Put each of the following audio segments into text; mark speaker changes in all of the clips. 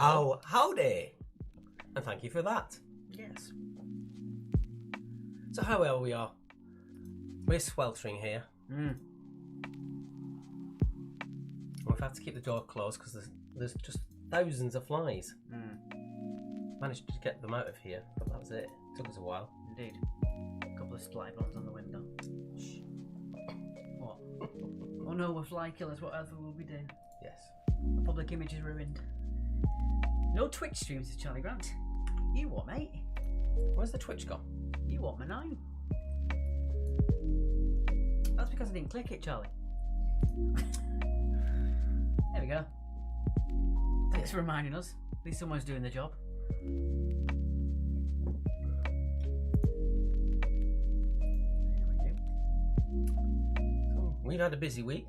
Speaker 1: Hello.
Speaker 2: Oh, howdy! And thank you for that.
Speaker 1: Yes.
Speaker 2: So how well we are? We're sweltering here. We've had to keep the door closed because there's just thousands of flies. Managed to get them out of here, but that was it. Took us a while.
Speaker 1: Indeed. A couple of sply bones on the window. Shh. What? Oh no, we're fly killers. What else will we do?
Speaker 2: Yes.
Speaker 1: The public image is ruined. No Twitch streams, says Charlie Grant. You what, mate?
Speaker 2: Where's the Twitch gone?
Speaker 1: You what, man? That's because I didn't click it, Charlie. There we go. Thanks for reminding us. At least someone's doing the job.
Speaker 2: We've had a busy week.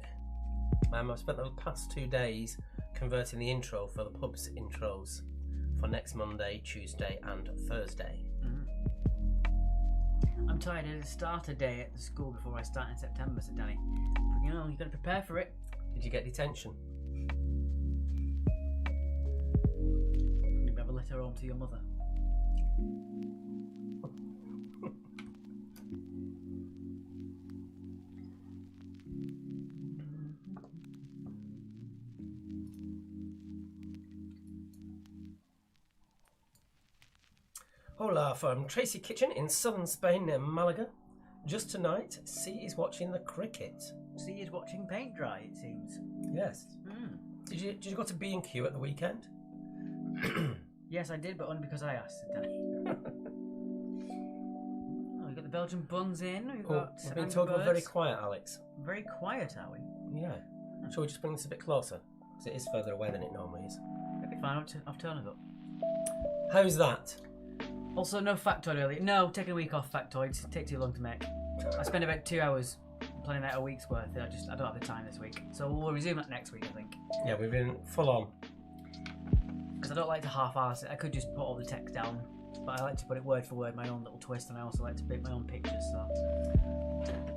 Speaker 2: I've spent the past 2 days converting the intro for the pub's intros for next Monday, Tuesday and Thursday.
Speaker 1: I'm tired of the starter day at the school before I start in September, said Danny. But you know, you've got to prepare for it.
Speaker 2: Did you get detention?
Speaker 1: Maybe have a letter home to your mother.
Speaker 2: Hola from Tracy Kitchen in southern Spain near Malaga. Just tonight, C is watching the cricket.
Speaker 1: C is watching paint dry, it seems.
Speaker 2: Yes. Did you go to B&Q at the weekend?
Speaker 1: Yes, I did, but only because I asked, said Danny. Oh, we've got the Belgian buns in. We've
Speaker 2: We've been told we're very quiet, Alex.
Speaker 1: Very quiet, are we?
Speaker 2: Yeah. Shall we just bring this a bit closer? Because it is further away than it normally is.
Speaker 1: It'll be fine, I've turned it up.
Speaker 2: How's that?
Speaker 1: Also, no factoid earlier. No, taking a week off factoids. Take too long to make. I spend about 2 hours planning out a week's worth. I don't have the time this week. So we'll resume that next week, I think.
Speaker 2: Yeah, we've been full on.
Speaker 1: Because I don't like to half-arse it. I could just put all the text down. But I like to put it word for word, my own little twist. And I also like to make my own pictures, so...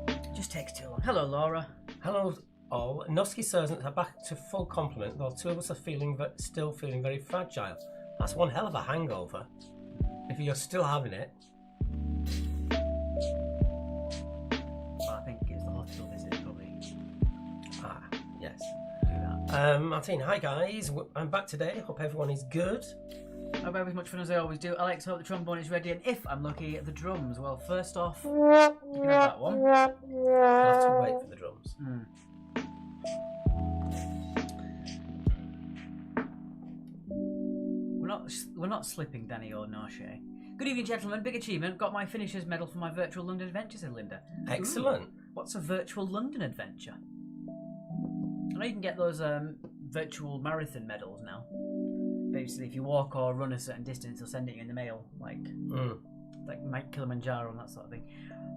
Speaker 1: It just takes too long. Hello, Laura.
Speaker 2: Hello all. Noski Sergeants are back to full complement, though 2 of us are still feeling very fragile. That's one hell of a hangover. If you're still having it.
Speaker 1: Well, I think it's the hospital visit, probably.
Speaker 2: Ah, yes.
Speaker 1: Do that.
Speaker 2: Martine, hi guys. I'm back today. Hope everyone is good.
Speaker 1: I hope as much fun as I always do. Alex, hope the trombone is ready, and if I'm lucky, the drums. Well, first off, you can have that one.
Speaker 2: I'll have to wait for the drums.
Speaker 1: We're not slipping, Danny or Norshay. Good evening, gentlemen. Big achievement. Got my finisher's medal for my virtual London adventure, said Linda.
Speaker 2: Excellent.
Speaker 1: Ooh, what's a virtual London adventure? I know you can get those virtual marathon medals now. Basically, if you walk or run a certain distance, they'll send it you in the mail, like Mike Kilimanjaro and that sort of thing.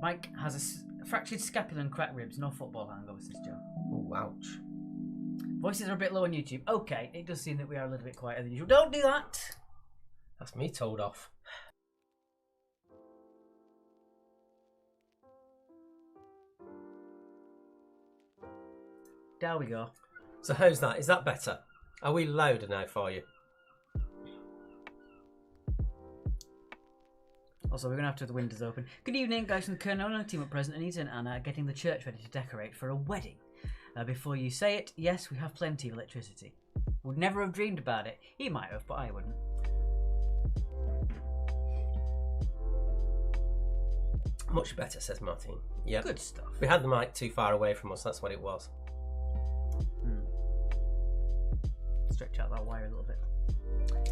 Speaker 1: Mike has a fractured scapula and cracked ribs. No football hangover, says Joe.
Speaker 2: Oh, ouch.
Speaker 1: Voices are a bit low on YouTube. Okay, it does seem that we are a little bit quieter than usual. Don't do that!
Speaker 2: That's me told off.
Speaker 1: There we go.
Speaker 2: So how's that? Is that better? Are we louder now for you?
Speaker 1: Also, we're going to have to have the windows open. Good evening, guys from the Kernono team at present. Anita and Anna getting the church ready to decorate for a wedding. Before you say it, yes, we have plenty of electricity. Would never have dreamed about it. He might have, but I wouldn't.
Speaker 2: Much better, says Martine. Yeah.
Speaker 1: Good stuff.
Speaker 2: We had the mic too far away from us, that's what it was.
Speaker 1: Stretch out that wire a little bit.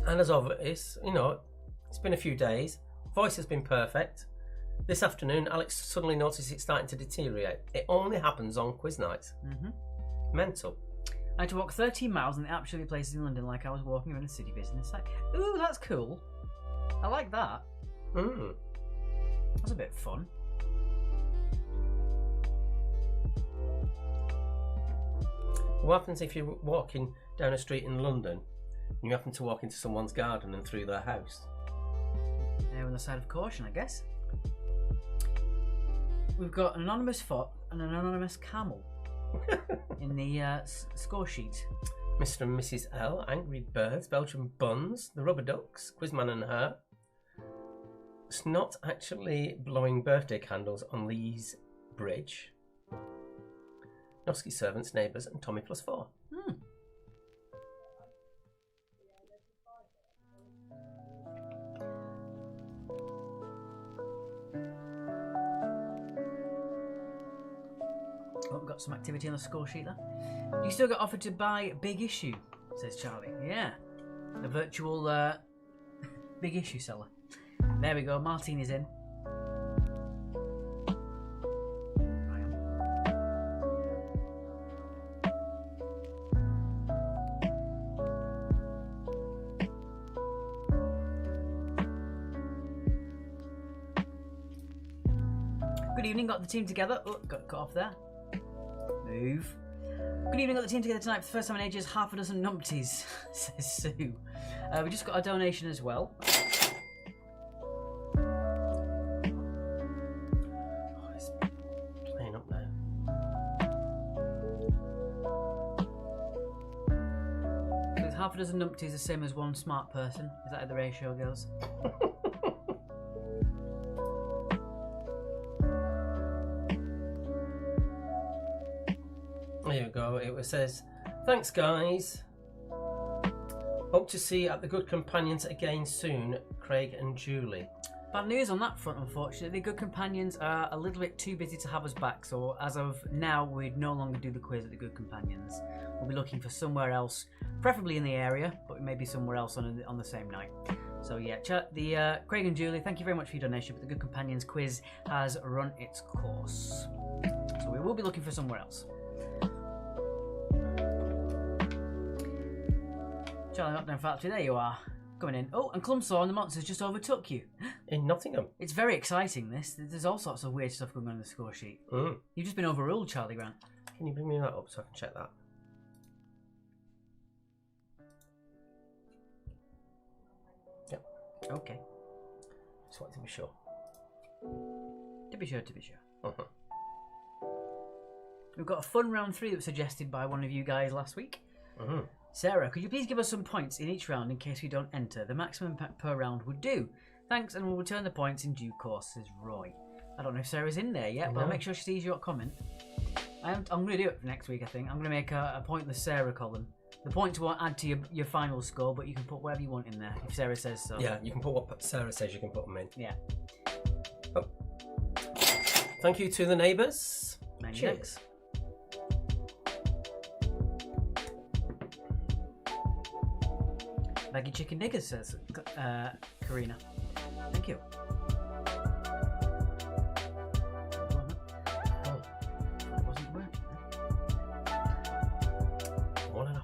Speaker 2: And as always, it's been a few days. Voice has been perfect. This afternoon, Alex suddenly noticed it's starting to deteriorate. It only happens on quiz nights. Mental.
Speaker 1: I had to walk 13 miles in the absolute places in London like I was walking around a city business site. Ooh, that's cool. I like that. That's a bit fun.
Speaker 2: What happens if you're walking down a street in London and you happen to walk into someone's garden and through their house?
Speaker 1: They're on the side of caution, I guess. We've got an anonymous foot and an anonymous camel in the score sheet.
Speaker 2: Mr. and Mrs. L, Angry Birds, Belgian Buns, The Rubber Ducks, Quizman and Her. It's not actually blowing birthday candles on Lee's Bridge. Nosky Servants, Neighbours, and Tommy Plus 4.
Speaker 1: Oh, we've got some activity on the score sheet there. You still got offered to buy Big Issue, says Charlie. Yeah. The virtual Big Issue seller. There we go, Martine is in. Good evening, got the team together. Oh, got cut off there. Move. Good evening, got the team together tonight for the first time in ages. Half a dozen numpties, says Sue. We just got a donation as well.
Speaker 2: Oh, it's playing up now.
Speaker 1: So is half a dozen numpties the same as one smart person? Is that how the ratio goes?
Speaker 2: There you go. It says, thanks guys. Hope to see you at the Good Companions again soon, Craig and Julie.
Speaker 1: Bad news on that front, unfortunately. Good Companions are a little bit too busy to have us back, so as of now, we'd no longer do the quiz at the Good Companions. We'll be looking for somewhere else, preferably in the area, but maybe somewhere else on the same night. So yeah, Craig and Julie, thank you very much for your donation, but the Good Companions quiz has run its course. So we will be looking for somewhere else. Charlie Knockdown Factory, there you are. Coming in. Oh, and Clumsaw and the Monsters just overtook you.
Speaker 2: In Nottingham.
Speaker 1: It's very exciting, this. There's all sorts of weird stuff going on in the score sheet. You've just been overruled, Charlie Grant.
Speaker 2: Can you bring me that up so I can check that? Yep.
Speaker 1: Okay.
Speaker 2: Just wanted to be sure.
Speaker 1: To be sure. We've got a fun round 3 that was suggested by one of you guys last week. Sarah, could you please give us some points in each round in case we don't enter? The maximum per round would do. Thanks, and we'll return the points in due course, says Roy. I don't know if Sarah's in there yet, but I'll make sure she sees your comment. I'm going to do it for next week, I think. I'm going to make a pointless Sarah column. The points won't add to your final score, but you can put whatever you want in there, if Sarah says so.
Speaker 2: Yeah, you can put what Sarah says, you can put them in.
Speaker 1: Yeah.
Speaker 2: Oh. Thank you to the neighbours.
Speaker 1: Many
Speaker 2: Cheers.
Speaker 1: thanks. Baggy chicken niggers, says Karina. Thank you.
Speaker 2: Oh.
Speaker 1: It wasn't working then.
Speaker 2: 1.5.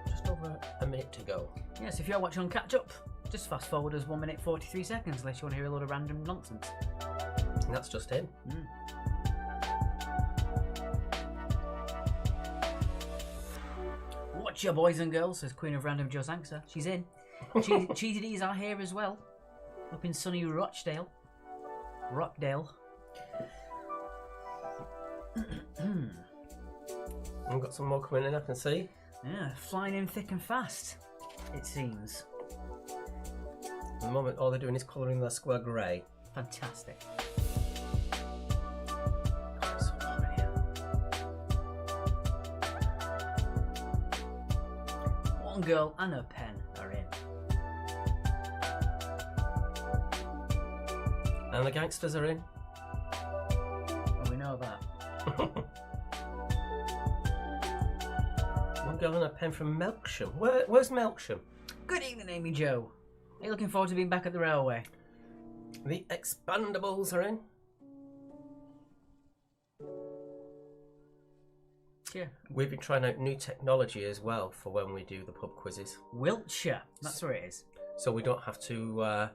Speaker 2: Just over a minute to go.
Speaker 1: Yes, if you're watching on catch up, just fast forward us 1 minute 43 seconds unless you want to hear a load of random nonsense.
Speaker 2: And that's just him.
Speaker 1: Watch your boys and girls, says Queen of Random Joe Sanksa. She's in. Cheesy D's are here as well. Up in sunny Rockdale.
Speaker 2: We've got some more coming in, I can see.
Speaker 1: Yeah, flying in thick and fast, it seems.
Speaker 2: At the moment, all they're doing is colouring their square grey.
Speaker 1: Fantastic. One girl and her pen are in.
Speaker 2: And the gangsters are in.
Speaker 1: Well, we know that.
Speaker 2: One girl and a pen from Melksham. Where's Melksham?
Speaker 1: Good evening, Amy Joe. Are you looking forward to being back at the railway?
Speaker 2: The Expandables are in.
Speaker 1: Yeah.
Speaker 2: We've been trying out new technology as well for when we do the pub quizzes.
Speaker 1: Wiltshire, that's where it is.
Speaker 2: So we don't have to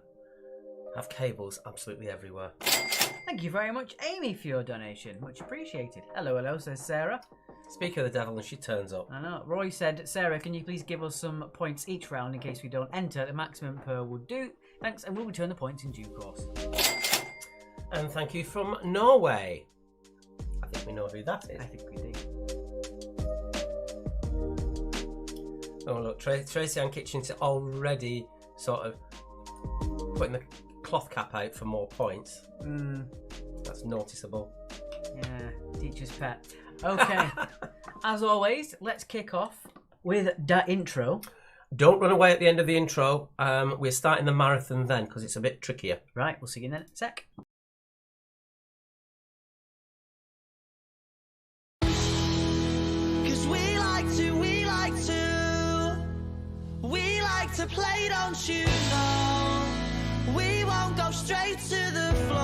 Speaker 2: have cables absolutely everywhere.
Speaker 1: Thank you very much, Amy, for your donation. Much appreciated. Hello, says Sarah.
Speaker 2: Speak of the devil, and she turns up.
Speaker 1: I know. Roy said, Sarah, can you please give us some points each round in case we don't enter? The maximum per would do. Thanks, and we'll return the points in due course.
Speaker 2: And thank you from Norway. I think we know who that is.
Speaker 1: I think we do.
Speaker 2: Oh look, Tracy Ann Kitchen's already sort of putting the cloth cap out for more points. That's noticeable.
Speaker 1: Yeah, teacher's pet. Okay, as always, let's kick off with the intro.
Speaker 2: Don't run away at the end of the intro. We're starting the marathon then because it's a bit trickier.
Speaker 1: Right, we'll see you in a sec.
Speaker 3: To play, don't you know? We won't go straight to the floor.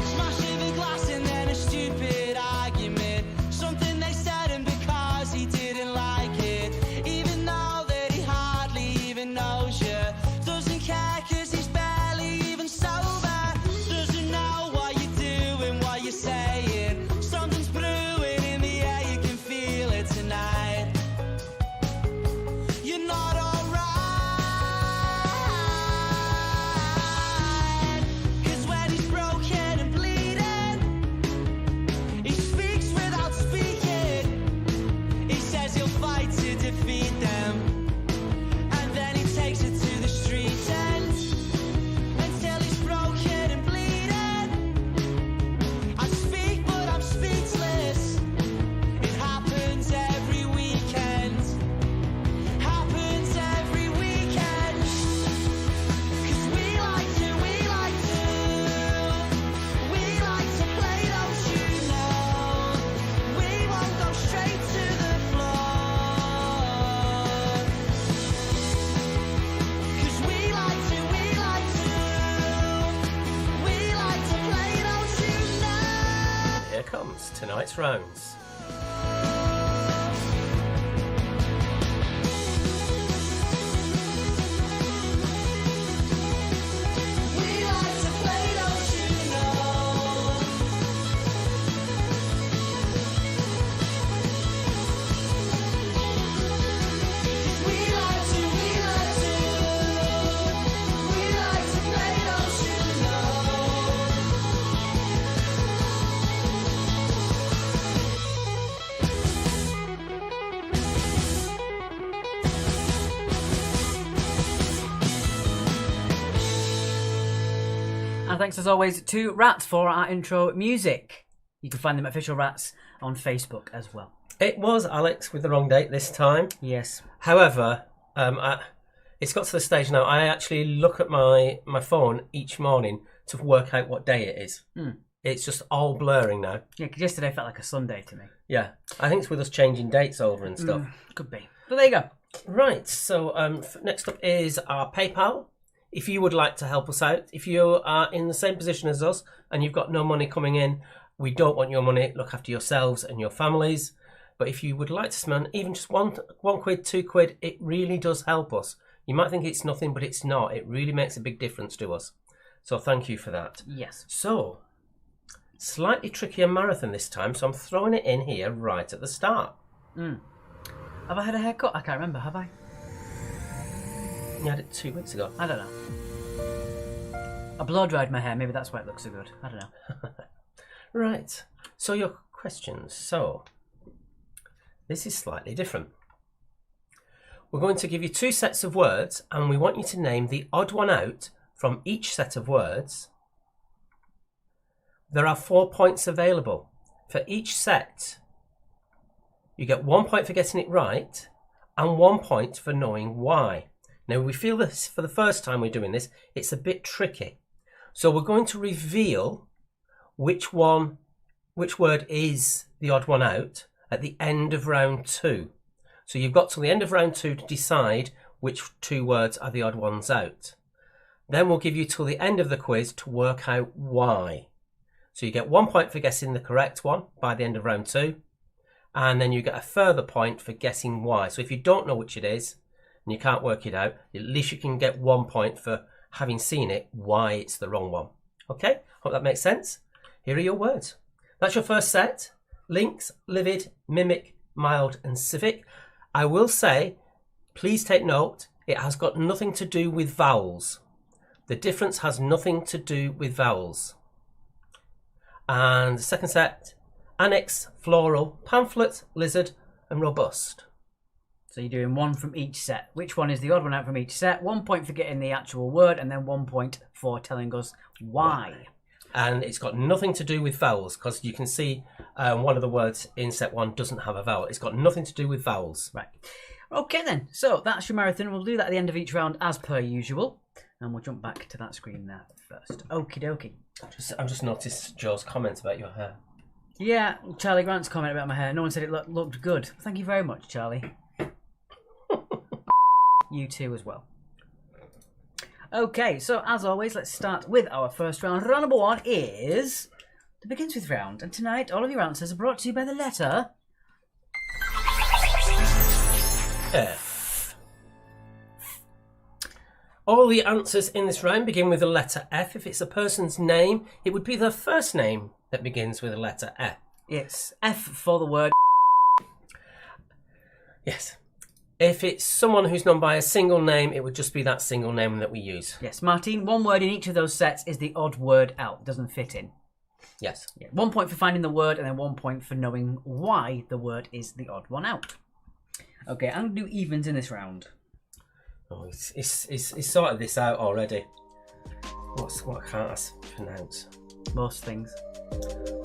Speaker 3: Smashing the glass and then a stupid argument. Something they said and because he didn't like it. Even though knows you, doesn't care cause he's barely even sober, doesn't know what you're doing, what you're saying, something's brewing in the air, you can feel it tonight, you're not alright, cause when he's broken and bleeding, he speaks without speaking, he says he'll fight to defeat them. Takes it to the street end until he's broken and bleeding. I speak, but I'm speechless. It happens every weekend. Happens every weekend. Cause we like to play, don't you know? We won't go straight to the floor.
Speaker 2: Here comes tonight's rounds.
Speaker 1: And thanks as always to Rats for our intro music. You can find them at Official Rats on Facebook as well.
Speaker 2: It was Alex with the wrong date this time.
Speaker 1: Yes.
Speaker 2: However, it's got to the stage now. I actually look at my phone each morning to work out what day it is. It's just all blurring now.
Speaker 1: Yeah, because yesterday felt like a Sunday to me.
Speaker 2: Yeah, I think it's with us changing dates over and stuff.
Speaker 1: Could be. But there you go.
Speaker 2: Right, so next up is our PayPal. If you would like to help us out, if you are in the same position as us and you've got no money coming in, we don't want your money. Look after yourselves and your families. But if you would like to spend even just one quid, £2, it really does help us. You might think it's nothing, but it's not. It really makes a big difference to us. So thank you for that.
Speaker 1: Yes.
Speaker 2: So, slightly trickier marathon this time, so I'm throwing it in here right at the start.
Speaker 1: Have I had a haircut? I can't remember, have I?
Speaker 2: You had it 2 weeks ago.
Speaker 1: I don't know. I blow-dried my hair, maybe that's why it looks so good. I don't know.
Speaker 2: Right, so your questions. So, this is slightly different. We're going to give you 2 sets of words and we want you to name the odd one out from each set of words. There are 4 points available. For each set, you get 1 point for getting it right and 1 point for knowing why. Now, we feel this for the first time we're doing this, it's a bit tricky. So we're going to reveal which word is the odd one out at the end of round 2. So you've got till the end of round 2 to decide which 2 words are the odd ones out. Then we'll give you till the end of the quiz to work out why. So you get 1 point for guessing the correct one by the end of round 2. And then you get a further point for guessing why. So if you don't know which it is and you can't work it out, at least you can get 1 point for having seen it, why it's the wrong one. Okay, hope that makes sense. Here are your words. That's your first set. Lynx, livid, mimic, mild and civic. I will say, please take note, it has got nothing to do with vowels. The difference has nothing to do with vowels. And the second set, annex, floral, pamphlet, lizard, and robust.
Speaker 1: So you're doing one from each set. Which one is the odd one out from each set? 1 point for getting the actual word, and then 1 point for telling us why.
Speaker 2: And it's got nothing to do with vowels, because you can see one of the words in set 1 doesn't have a vowel. It's got nothing to do with vowels.
Speaker 1: Right. Okay then. So that's your marathon. We'll do that at the end of each round as per usual. And we'll jump back to that screen there first. Okie dokie.
Speaker 2: I've just noticed Joe's comments about your hair.
Speaker 1: Yeah, Charlie Grant's comment about my hair. No one said it looked good. Thank you very much, Charlie. You too as well. Okay, so as always, let's start with our first round. Round number 1 is the Begins With round. And tonight, all of your answers are brought to you by the letter
Speaker 2: F. All the answers in this round begin with the letter F. If it's a person's name, it would be their first name that begins with the letter F.
Speaker 1: It's F for the word.
Speaker 2: Yes. If it's someone who's known by a single name, it would just be that single name that we use.
Speaker 1: Yes, Martin, one word in each of those sets is the odd word out. Doesn't fit in.
Speaker 2: Yes.
Speaker 1: Yeah, 1 point for finding the word, and then 1 point for knowing why the word is the odd one out. Okay, I'm going to do evens in this round.
Speaker 2: Oh, he's sorted this out already. What can't I pronounce?
Speaker 1: Most things.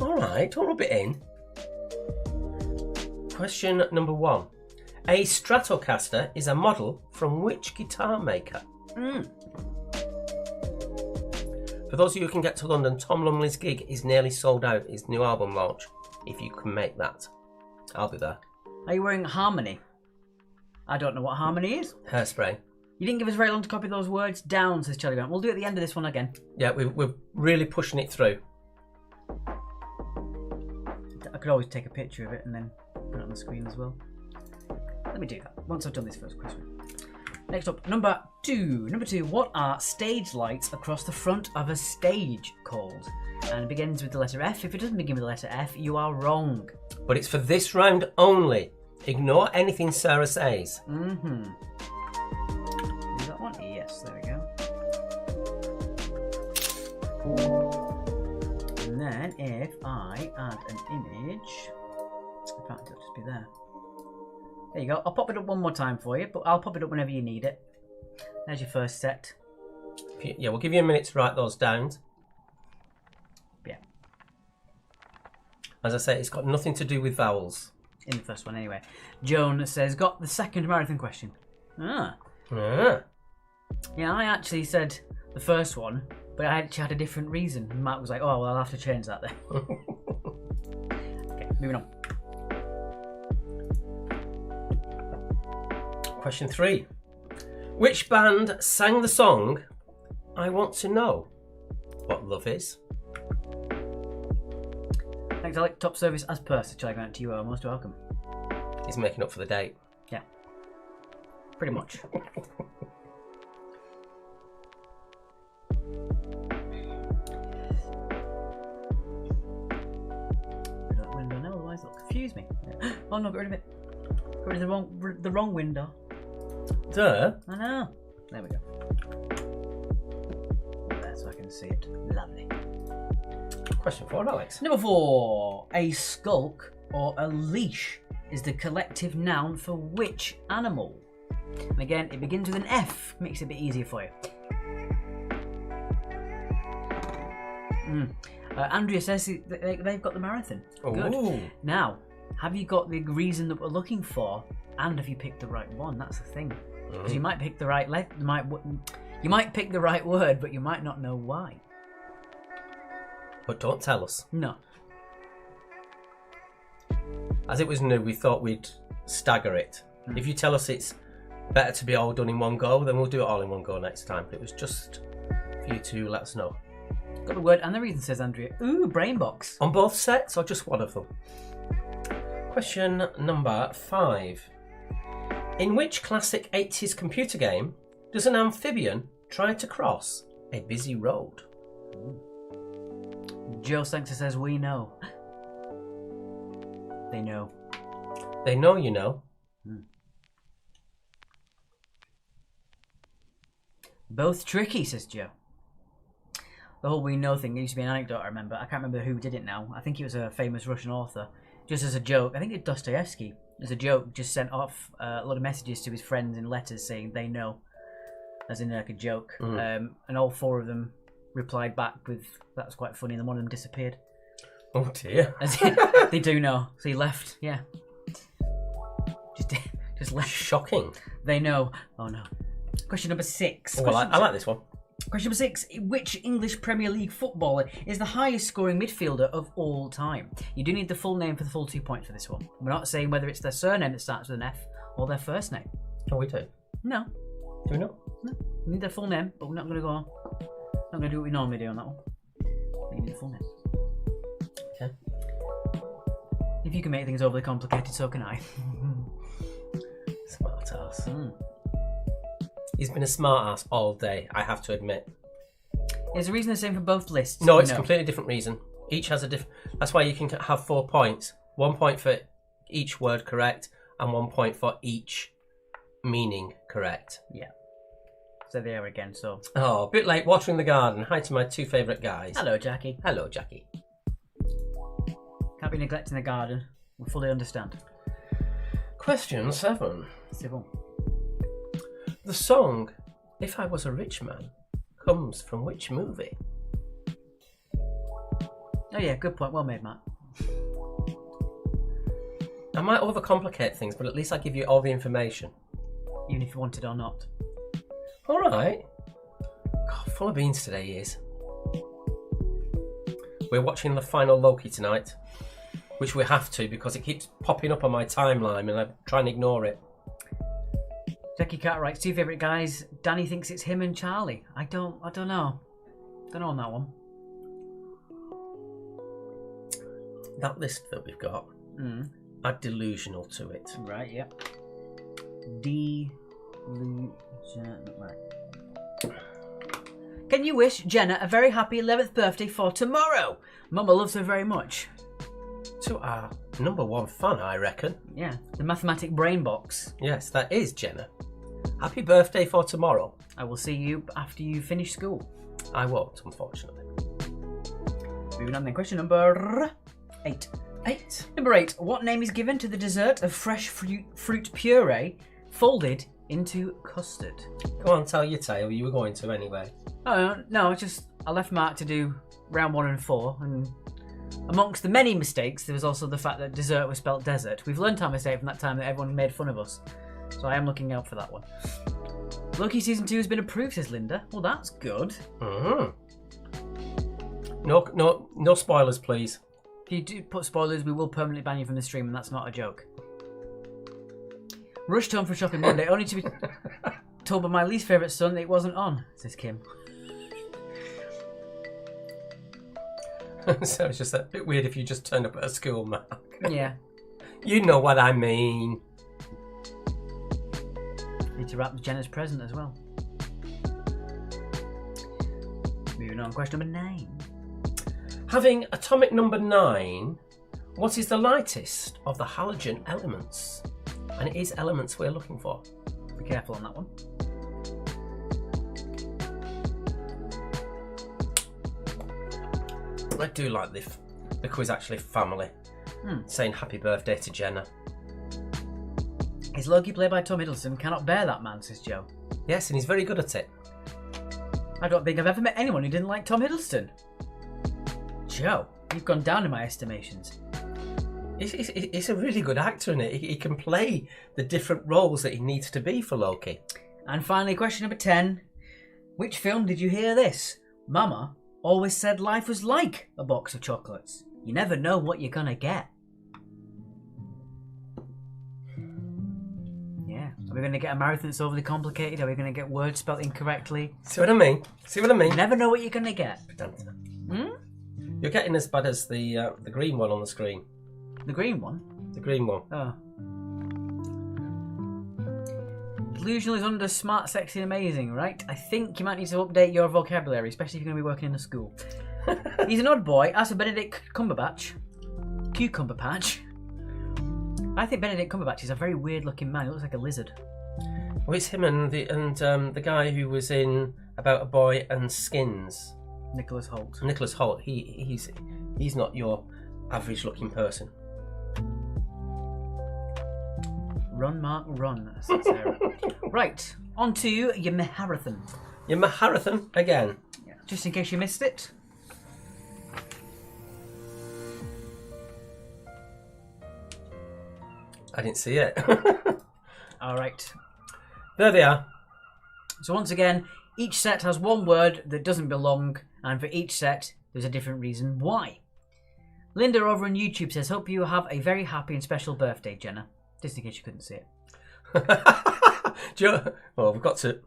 Speaker 2: All right, don't rub it in. Question number 1. A Stratocaster is a model from which guitar maker? For those of you who can get to London, Tom Lumley's gig is nearly sold out, his new album launch. If you can make that, I'll be there.
Speaker 1: Are you wearing Harmony? I don't know what Harmony is.
Speaker 2: Hairspray.
Speaker 1: You didn't give us very long to copy those words down, says Charlie Grant. We'll do it at the end of this one again.
Speaker 2: Yeah, we're really pushing it through.
Speaker 1: I could always take a picture of it and then put it on the screen as well. Let me do that once I've done this first question. Next up, number 2. Number 2, what are stage lights across the front of a stage called? And it begins with the letter F. If it doesn't begin with the letter F, you are wrong.
Speaker 2: But it's for this round only. Ignore anything Sarah says.
Speaker 1: Mm-hmm. Is that one? Yes, there we go. And then if I add an image, in fact it'll just be there. There you go. I'll pop it up one more time for you, but I'll pop it up whenever you need it. There's your first set.
Speaker 2: Yeah, we'll give you a minute to write those down.
Speaker 1: Yeah.
Speaker 2: As I say, it's got nothing to do with vowels.
Speaker 1: In the first one, anyway. Joan says, got the second marathon question. Ah.
Speaker 2: Ah.
Speaker 1: Yeah, I actually said the first one, but I actually had a different reason. And Matt was like, oh, well, I'll have to change that then. Okay, moving on.
Speaker 2: Question 3. Which band sang the song I Want to Know What Love Is?
Speaker 1: Thanks, Alec. Top service as per. So, Charlie Grant, to you are most welcome.
Speaker 2: He's making up for the date.
Speaker 1: Yeah. Pretty much. That window now, otherwise it'll confuse me. Oh no, get rid of it. Get rid of the wrong window.
Speaker 2: Duh.
Speaker 1: I know. There we go. There, so I can see it. Lovely.
Speaker 2: Question 4, Alex.
Speaker 1: Number 4. A skulk or a leash is the collective noun for which animal? And again, it begins with an F. Makes it a bit easier for you. Andrea says they've got the marathon. Good.
Speaker 2: Ooh.
Speaker 1: Now, have you got the reason that we're looking for, and have you picked the right one? That's the thing. Because you might pick the right you might pick the right word, but you might not know why.
Speaker 2: But don't tell us.
Speaker 1: No.
Speaker 2: As it was new, we thought we'd stagger it. If you tell us it's better to be all done in one go, then we'll do it all in one go next time. But it was just for you to let us know.
Speaker 1: Got the word and the reason, says Andrea. Ooh, brain box.
Speaker 2: On both sets or just one of them? Question number 5. In which classic 80s computer game does an amphibian try to cross a busy road?
Speaker 1: Joe Sanctor says we know. They know.
Speaker 2: They know you know.
Speaker 1: Both tricky, says Joe. The whole we know thing used to be an anecdote, I remember. I can't remember who did it now. I think it was a famous Russian author. Just as a joke. I think it's Dostoevsky. As a joke, just sent off a lot of messages to his friends in letters saying they know. As in like a joke. And all 4 of them replied back with, that was quite funny, and then one of them disappeared.
Speaker 2: Oh dear.
Speaker 1: As in, they do know. So he left, yeah. Just left.
Speaker 2: Shocking.
Speaker 1: They know. Oh no. Question number 6.
Speaker 2: Oh, I like this one.
Speaker 1: Question number 6. Which English Premier League footballer is the highest scoring midfielder of all time? You do need the full name for the full 2 points for this one. We're not saying whether it's their surname that starts with an F or their first name.
Speaker 2: Oh, we do?
Speaker 1: No.
Speaker 2: Do we not?
Speaker 1: No. We need their full name, but we're not going to go on. Not going to do what we normally do on that one. We need the full name.
Speaker 2: Okay.
Speaker 1: If you can make things overly complicated, so can I.
Speaker 2: Smart ass. He's been a smart ass all day, I have to admit.
Speaker 1: Is the reason the same for both lists?
Speaker 2: No, it's a completely different reason. Each has a different... That's why you can have 4 points. 1 point for each word correct, and 1 point for each meaning correct.
Speaker 1: Yeah. So there again, so...
Speaker 2: Oh, a bit like watering the garden. Hi to my 2 favourite guys.
Speaker 1: Hello, Jackie.
Speaker 2: Hello, Jackie.
Speaker 1: Can't be neglecting the garden. We fully understand.
Speaker 2: Question 7.
Speaker 1: Civil.
Speaker 2: The song, If I Was a Rich Man, comes from which movie?
Speaker 1: Oh yeah, good point. Well made, Matt.
Speaker 2: I might overcomplicate things, but at least I give you all the information.
Speaker 1: Even if you want it or not.
Speaker 2: Alright. God, full of beans today he is. We're watching the final Loki tonight, which we have to because it keeps popping up on my timeline and I try and ignore it.
Speaker 1: Jackie Cartwright's 2 favourite guys. Danny thinks it's him and Charlie. I don't know. Don't know on that one.
Speaker 2: That list that we've got, add delusional to it.
Speaker 1: Right, yep. Right. Can you wish Jenna a very happy 11th birthday for tomorrow? Mama loves her very much.
Speaker 2: To our number 1 fan, I reckon.
Speaker 1: Yeah, the mathematic brain box.
Speaker 2: Yes, that is Jenna. Happy birthday for tomorrow.
Speaker 1: I will see you after you finish school.
Speaker 2: I won't, unfortunately.
Speaker 1: Moving on then, question number 8. Number 8. What name is given to the dessert of fresh fruit puree folded into custard?
Speaker 2: Go on, tell your tale. You were going to anyway.
Speaker 1: Oh, no, just I left Mark to do round 1 and 4, and amongst the many mistakes, there was also the fact that dessert was spelt desert. We've learned our mistake from that time that everyone made fun of us. So I am looking out for that one. Loki Season 2 has been approved, says Linda. Well, that's good.
Speaker 2: No spoilers, please.
Speaker 1: If you do put spoilers, we will permanently ban you from the stream, and that's not a joke. Rushed home from shopping Monday, only to be told by my least favourite son that it wasn't on, says Kim.
Speaker 2: So it's just a bit weird if you just turned up at a school, Mark.
Speaker 1: Yeah.
Speaker 2: You know what I mean.
Speaker 1: Need to wrap Jenna's present as well. Moving on, question number 9.
Speaker 2: Having atomic number 9, what is the lightest of the halogen elements? And it is elements we're looking for.
Speaker 1: Be careful on that one.
Speaker 2: I do like the quiz actually family saying happy birthday to Jenna.
Speaker 1: Is Loki played by Tom Hiddleston? Cannot bear that man, says Joe.
Speaker 2: Yes, and he's very good at it.
Speaker 1: I don't think I've ever met anyone who didn't like Tom Hiddleston. Joe, you've gone down in my estimations.
Speaker 2: He's a really good actor in it. He can play the different roles that he needs to be for Loki.
Speaker 1: And finally, question number 10. Which film did you hear this? Mama always said life was like a box of chocolates. You never know what you're gonna get. Yeah. Are we gonna get a marathon that's overly complicated? Are we gonna get words spelled incorrectly?
Speaker 2: See what I mean?
Speaker 1: You never know what you're gonna get.
Speaker 2: You're getting as bad as the green one on the screen.
Speaker 1: The green one?
Speaker 2: The green one.
Speaker 1: Oh. Delusional is under smart, sexy, and amazing, right? I think you might need to update your vocabulary, especially if you're going to be working in a school. He's an odd boy. As for Benedict Cumberbatch. Cucumber Patch. I think Benedict Cumberbatch is a very weird looking man. He looks like a lizard.
Speaker 2: Well, it's him and the guy who was in about a boy and skins.
Speaker 1: Nicholas Hoult.
Speaker 2: Nicholas Hoult. He's not your average looking person.
Speaker 1: Run, Mark, run, said Sarah. Right, on to your Maharathan.
Speaker 2: Your Maharathan again.
Speaker 1: Yeah. Just in case you missed it.
Speaker 2: I didn't see it.
Speaker 1: All right.
Speaker 2: There they are.
Speaker 1: So once again, each set has one word that doesn't belong, and for each set, there's a different reason why. Linda over on YouTube says, hope you have a very happy and special birthday, Jenna. Just in case you couldn't see it.
Speaker 2: Well, we've got to...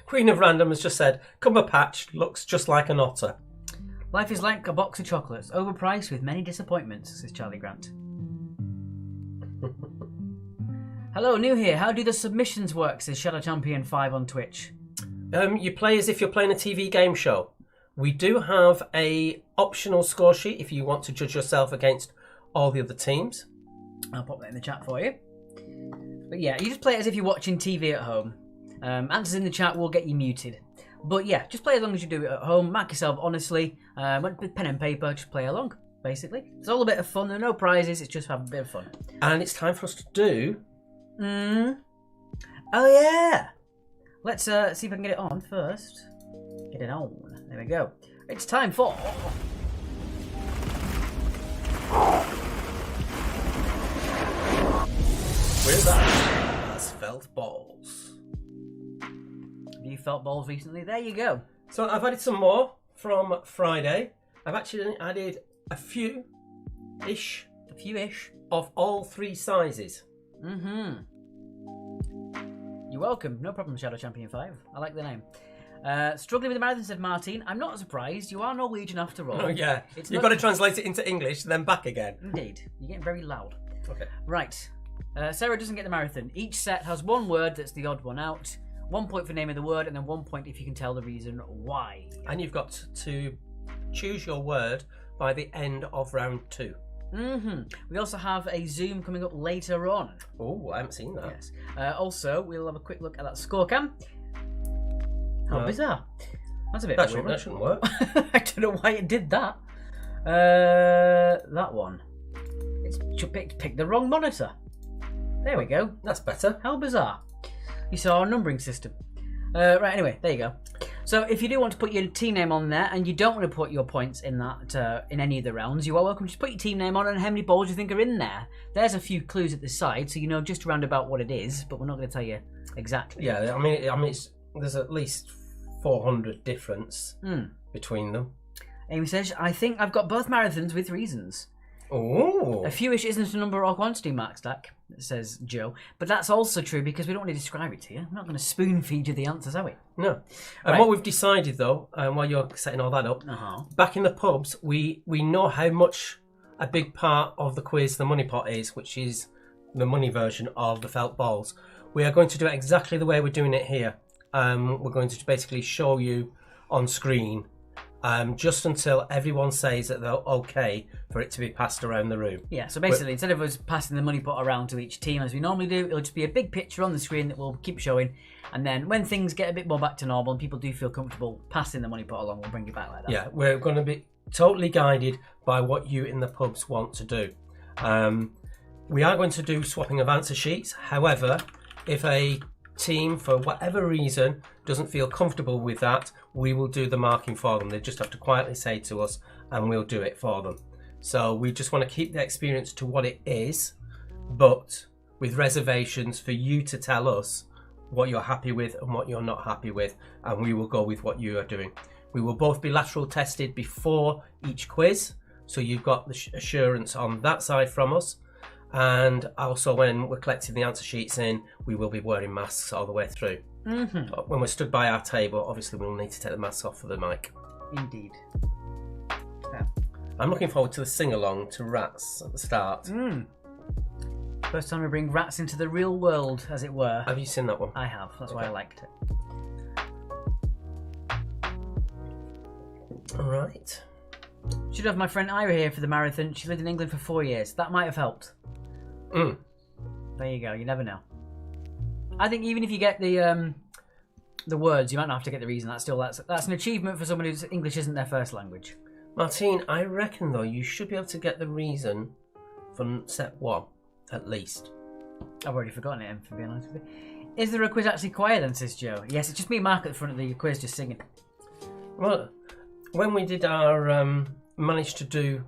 Speaker 2: Queen of Random has just said, Cumber Patch looks just like an otter.
Speaker 1: Life is like a box of chocolates, overpriced with many disappointments, says Charlie Grant. Hello, new here. How do the submissions work, says Shadow Champion 5 on Twitch.
Speaker 2: You play as if you're playing a TV game show. We do have a optional score sheet if you want to judge yourself against all the other teams.
Speaker 1: I'll pop that in the chat for you. But yeah, you just play it as if you're watching TV at home. Answers in the chat will get you muted. But yeah, just play as long as you do it at home. Mark yourself honestly. With pen and paper, just play along, basically. It's all a bit of fun. There are no prizes. It's just have a bit of fun.
Speaker 2: And it's time for us to do...
Speaker 1: Oh yeah! Let's see if I can get it on first. Get it on. There we go. It's time for...
Speaker 2: Where's that? That's felt balls.
Speaker 1: Have you felt balls recently? There you go.
Speaker 2: So I've added some more from Friday. I've actually added a few-ish.
Speaker 1: A few-ish.
Speaker 2: Of all 3 sizes.
Speaker 1: You're welcome. No problem, Shadow Champion 5. I like the name. Struggling with the marathon, said Martin. I'm not surprised. You are Norwegian after all.
Speaker 2: Oh, yeah. You've got to translate it into English, then back again.
Speaker 1: Indeed. You're getting very loud.
Speaker 2: Okay.
Speaker 1: Right. Sarah doesn't get the marathon. Each set has one word that's the odd one out. 1 point for name of the word, and then 1 point if you can tell the reason why.
Speaker 2: And you've got to choose your word by the end of round 2.
Speaker 1: We also have a Zoom coming up later on.
Speaker 2: Oh, I haven't seen that.
Speaker 1: Yes. Also, we'll have a quick look at that score cam. How bizarre. That's a bit
Speaker 2: That
Speaker 1: weird.
Speaker 2: shouldn't work.
Speaker 1: I don't know why it did that. That one. It's picked the wrong monitor. There we go.
Speaker 2: That's better.
Speaker 1: How bizarre. You saw our numbering system. Right, anyway, there you go. So if you do want to put your team name on there and you don't want to put your points in that in any of the rounds, you are welcome to just put your team name on and how many balls you think are in there. There's a few clues at the side, so you know just around about what it is, but we're not going to tell you exactly.
Speaker 2: Yeah, I mean, there's at least 400 difference between them.
Speaker 1: Amy says, I think I've got both marathons with reasons.
Speaker 2: Oh.
Speaker 1: A fewish isn't a number or quantity, Mark Stack, says Joe. But that's also true because we don't want to describe it to you. I'm not going to spoon feed you the answers, are we?
Speaker 2: No. And what we've decided, though, while you're setting all that up, back in the pubs, we know how much a big part of the quiz, the money pot, is, which is the money version of the felt balls. We are going to do it exactly the way we're doing it here. We're going to basically show you on screen just until everyone says that they're okay for it to be passed around the room.
Speaker 1: Yeah, so basically, instead of us passing the money pot around to each team as we normally do, it'll just be a big picture on the screen that we'll keep showing. And then when things get a bit more back to normal and people do feel comfortable passing the money pot along, we'll bring it back like that.
Speaker 2: Yeah, we're going to be totally guided by what you in the pubs want to do. We are going to do swapping of answer sheets. However, if a team, for whatever reason, doesn't feel comfortable with that, we will do the marking for them. They just have to quietly say to us and we'll do it for them. So we just want to keep the experience to what it is, but with reservations for you to tell us what you're happy with and what you're not happy with, and we will go with what you are doing. We will both be lateral tested before each quiz, so you've got the assurance on that side from us. And also when we're collecting the answer sheets in, we will be wearing masks all the way through. When we're stood by our table, obviously we'll need to take the masks off for the mic.
Speaker 1: Indeed.
Speaker 2: Yeah. I'm looking forward to the sing-along to Rats at the start.
Speaker 1: First time we bring rats into the real world, as it were.
Speaker 2: Have you seen that one?
Speaker 1: I have, that's why I liked it.
Speaker 2: Alright.
Speaker 1: Should have my friend Ira here for the marathon. She lived in England for 4 years. That might have helped. There you go, you never know. I think even if you get the words, you might not have to get the reason. That's an achievement for someone whose English isn't their first language.
Speaker 2: Martine, I reckon though you should be able to get the reason from step 1, at least.
Speaker 1: I've already forgotten it, for being honest with you. Is there a quiz actually quiet then, says Joe? Yes, it's just me and Mark at the front of the quiz just singing.
Speaker 2: Well, when we did our managed to do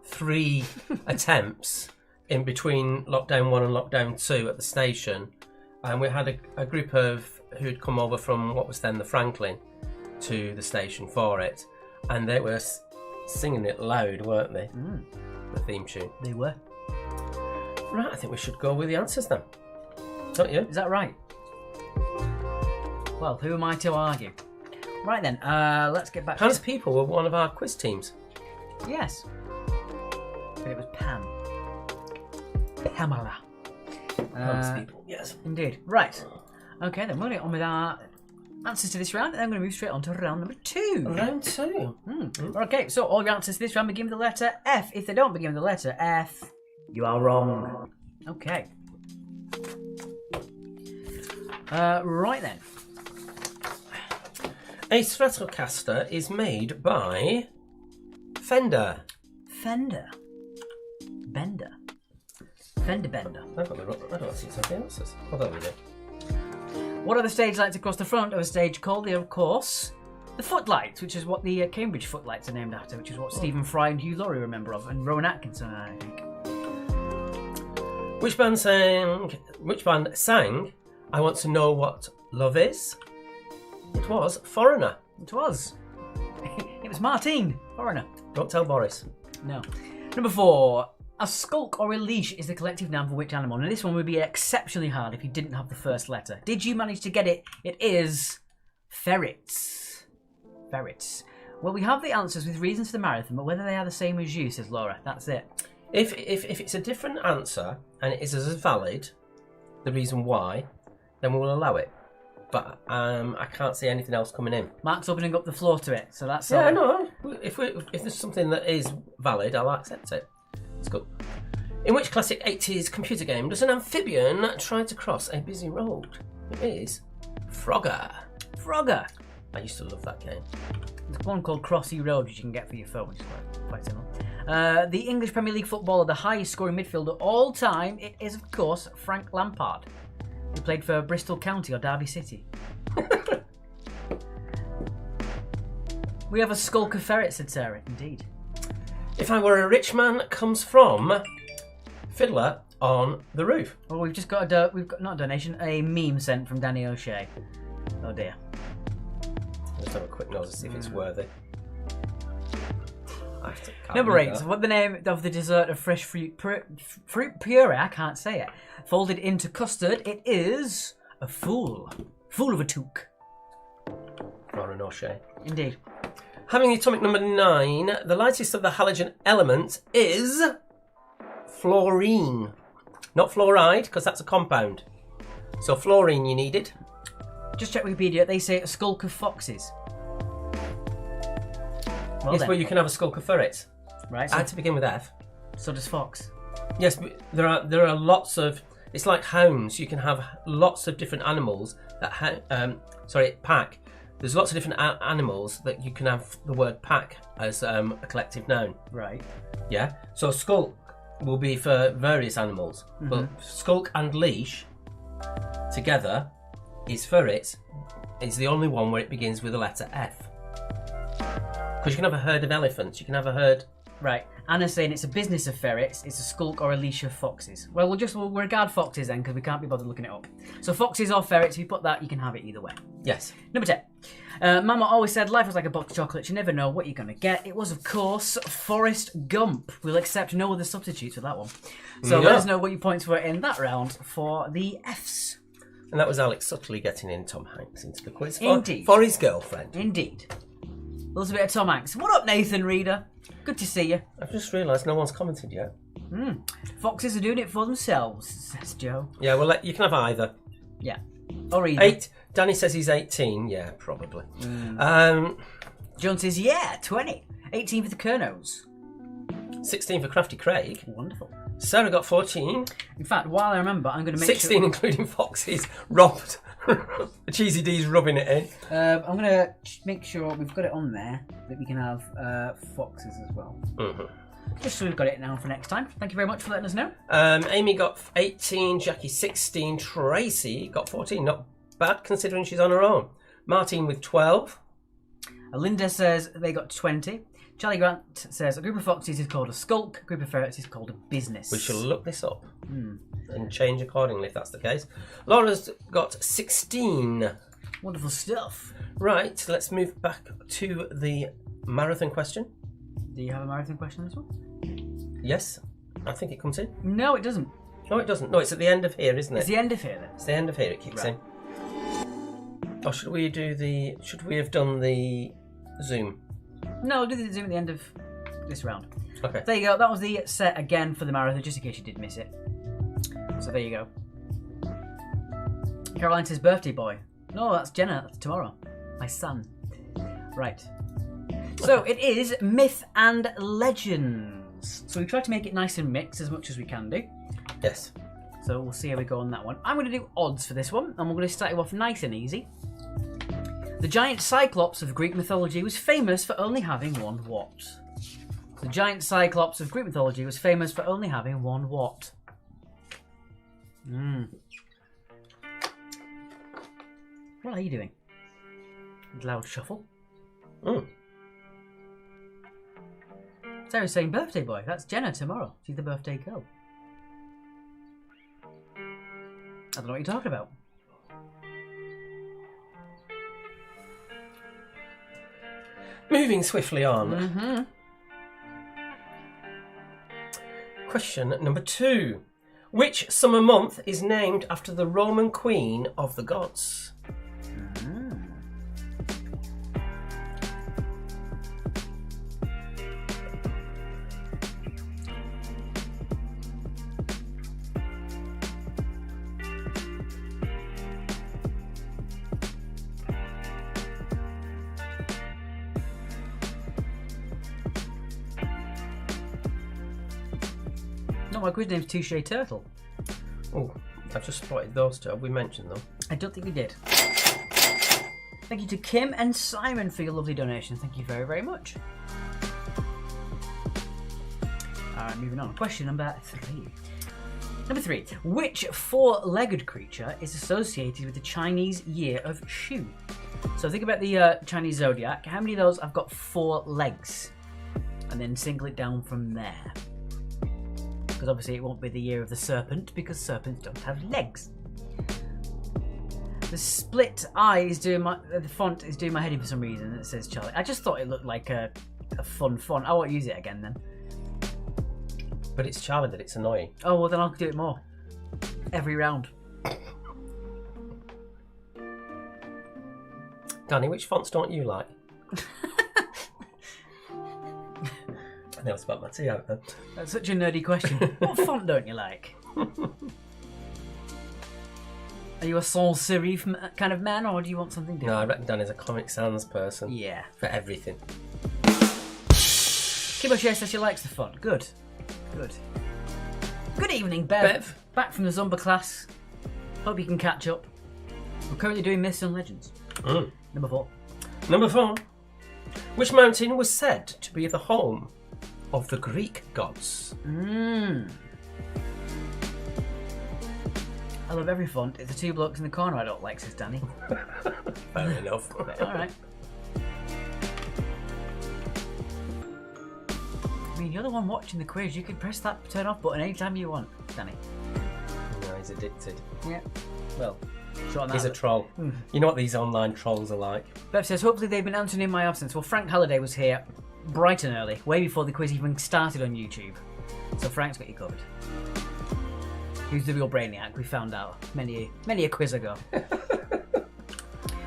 Speaker 2: 3 attempts in between lockdown 1 and lockdown 2 at the station, and we had a group of who'd come over from what was then the Franklin to the station for it, and they were singing it loud, weren't they? The theme tune.
Speaker 1: They were.
Speaker 2: Right, I think we should go with the answers then. Don't you?
Speaker 1: Is that right? Well, who am I to argue? Right then, let's get back
Speaker 2: Pam's
Speaker 1: to...
Speaker 2: people were one of our quiz teams.
Speaker 1: Yes. But it was Pam. Pamela.
Speaker 2: Pam's people, yes.
Speaker 1: Indeed. Right. Okay, then we'll get on with our answers to this round, and then I'm going to move straight on to round number 2.
Speaker 2: Round 2.
Speaker 1: Okay, so all your answers to this round begin with the letter F. If they don't begin with the letter F, you are wrong. Okay. Right then.
Speaker 2: A Stratocaster is made by Fender.
Speaker 1: Fender. Bender. Fender bender.
Speaker 2: I don't see something else. Oh, there we go.
Speaker 1: What are the stage lights across the front of a stage called? They are, of course, the footlights, which is what the Cambridge footlights are named after, which is what Stephen Fry and Hugh Laurie remember of, and Rowan Atkinson, I think.
Speaker 2: Which band sang I Want to Know What Love Is? It was Foreigner.
Speaker 1: It was. It was Martine, Foreigner.
Speaker 2: Don't tell Boris.
Speaker 1: No. Number 4. A skulk or a leash is the collective noun for which animal? Now this one would be exceptionally hard if you didn't have the first letter. Did you manage to get it? It is ferrets. Ferrets. Well, we have the answers with reasons for the marathon, but whether they are the same as you, says Laura. That's it.
Speaker 2: If it's a different answer and it is as valid, the reason why, then we will allow it. But I can't see anything else coming in.
Speaker 1: Mark's opening up the floor to it, so that's...
Speaker 2: Yeah, no. If there's something that is valid, I'll accept it. Let's go. In which classic 80s computer game does an amphibian try to cross a busy road? It is Frogger.
Speaker 1: Frogger.
Speaker 2: I used to love that game.
Speaker 1: There's one called Crossy Road, which you can get for your phone, which is quite similar. The English Premier League footballer, the highest scoring midfielder of all time, it is, of course, Frank Lampard, who played for Bristol County or Derby City. We have a skulk of ferrets, said Sarah. Indeed.
Speaker 2: If I Were a Rich Man comes from Fiddler on the Roof.
Speaker 1: Well, we've just got not a donation, a meme sent from Danny O'Shea. Oh dear.
Speaker 2: Let's have a quick nose to see if it's worthy.
Speaker 1: Number 8. What the name of the dessert of fresh fruit puree? I can't say it. Folded into custard. It is a fool. Fool of a toque.
Speaker 2: Lauren O'Shea.
Speaker 1: Indeed.
Speaker 2: Having the atomic number 9, the lightest of the halogen elements is fluorine. Not fluoride, because that's a compound. So fluorine you needed.
Speaker 1: Just check Wikipedia. They say a skulk of foxes. Well,
Speaker 2: yes,
Speaker 1: then.
Speaker 2: but you can have a skulk of ferrets.
Speaker 1: Right.
Speaker 2: I had to begin with F.
Speaker 1: So does fox.
Speaker 2: Yes, but there are lots of. It's like hounds. You can have lots of different animals that pack. There's lots of different animals that you can have the word pack as a collective noun.
Speaker 1: Right.
Speaker 2: Yeah. So skulk will be for various animals, but skulk and leash together is ferrets. Is the only one where it begins with the letter F. Because you can have a herd of elephants. You can have a herd.
Speaker 1: Right. Anna's saying it's a business of ferrets. It's a skulk or a leash of foxes. Well, we'll regard foxes then, because we can't be bothered looking it up. So foxes or ferrets, if you put that, you can have it either way.
Speaker 2: Yes.
Speaker 1: Number 10. Mama always said life was like a box of chocolates. You never know what you're going to get. It was, of course, Forrest Gump. We'll accept no other substitutes for that one. So let us know what your points were in that round for the Fs.
Speaker 2: And that was Alex subtly getting in Tom Hanks into the quiz
Speaker 1: Indeed.
Speaker 2: for his girlfriend.
Speaker 1: Indeed. A little bit of Tom Hanks. What up, Nathan Reader? Good to see you.
Speaker 2: I've just realised no one's commented yet.
Speaker 1: Foxes are doing it for themselves, says Joe.
Speaker 2: Yeah, well, you can have either.
Speaker 1: Yeah. Or either.
Speaker 2: 8. Danny says he's 18. Yeah, probably.
Speaker 1: John says, 20. 18 for the Kernos.
Speaker 2: 16 for Crafty Craig.
Speaker 1: Wonderful.
Speaker 2: Sarah got 14.
Speaker 1: In fact, while I remember, I'm going to make
Speaker 2: 16
Speaker 1: sure...
Speaker 2: including Foxy's robbed. Cheesy D's rubbing it in.
Speaker 1: I'm going to make sure we've got it on there, that we can have foxes as well.
Speaker 2: Mm-hmm.
Speaker 1: Just so we've got it now for next time. Thank you very much for letting us know.
Speaker 2: Amy got 18, Jackie 16, Tracy got 14. Not bad considering she's on her own. Martine with 12.
Speaker 1: Linda says they got 20. Charlie Grant says a group of foxes is called a skulk, a group of ferrets is called a business.
Speaker 2: We shall look this up and change accordingly if that's the case. Laura's got 16.
Speaker 1: Wonderful stuff.
Speaker 2: Right, let's move back to the marathon question.
Speaker 1: Do you have a marathon question on this one?
Speaker 2: Yes, I think it comes in.
Speaker 1: No, it doesn't.
Speaker 2: No, it doesn't. No, it's at the end of here, isn't it?
Speaker 1: It's the end of here then.
Speaker 2: It's the end of here it kicks in. Or should we have done the Zoom?
Speaker 1: No, I'll do the Zoom at the end of this round.
Speaker 2: Okay.
Speaker 1: There you go. That was the set again for the marathon, just in case you did miss it. So there you go. Caroline says birthday boy. No, that's Jenna. That's tomorrow. My son. Right. So it is myth and legends. So we try to make it nice and mixed as much as we can do.
Speaker 2: Yes.
Speaker 1: So we'll see how we go on that one. I'm going to do odds for this one, and we're going to start you off nice and easy. The giant Cyclops of Greek mythology was famous for only having one what? The giant Cyclops of Greek mythology was famous for only having one what? What are you doing? Loud shuffle. Sarah's saying birthday boy. That's Jenna tomorrow. She's the birthday girl. I don't know what you're talking about.
Speaker 2: Moving swiftly on. Question number 2. Which summer month is named after the Roman queen of the gods?
Speaker 1: No, my quiz name's Touche Turtle.
Speaker 2: Oh, I've just spotted those two. Have we mentioned them?
Speaker 1: I don't think we did. Thank you to Kim and Simon for your lovely donation. Thank you very, very much. Alright, moving on. Question number 3. Number 3. Which four-legged creature is associated with the Chinese year of Shu? So think about the Chinese zodiac. How many of those have got 4 legs? And then single it down from there. Because obviously it won't be the year of the serpent, because serpents don't have legs. The split eye is doing the font is doing my head in for some reason. It says Charlie. I just thought it looked like a fun font. I won't use it again then.
Speaker 2: But it's Charlie that it's annoying.
Speaker 1: Oh well, then I'll do it more. Every round.
Speaker 2: Danny, which fonts don't you like? I never spat my tea out then.
Speaker 1: That's such a nerdy question. What font don't you like? Are you a sans serif kind of man, or do you want something different?
Speaker 2: No, I reckon Danny's a Comic Sans person.
Speaker 1: Yeah.
Speaker 2: For everything.
Speaker 1: Kiboshare says she likes the font. Good. Good. Good evening, Bev. Back from the Zumba class. Hope you can catch up. We're currently doing Myths and Legends. Number 4.
Speaker 2: Number 4. Which mountain was said to be the home of the Greek gods?
Speaker 1: I love every font. It's the 2 blokes in the corner I don't like, says Danny.
Speaker 2: Fair enough.
Speaker 1: Alright. I mean, you're the one watching the quiz. You can press that turn off button anytime you want, Danny.
Speaker 2: No, he's addicted.
Speaker 1: Yeah. Well, short on that.
Speaker 2: He's a troll. You know what these online trolls are like.
Speaker 1: Bev says, hopefully they've been answering in my absence. Well, Frank Halliday was here bright and early, way before the quiz even started on YouTube. So Frank's got you covered. Who's the real brainiac? We found out many a quiz ago.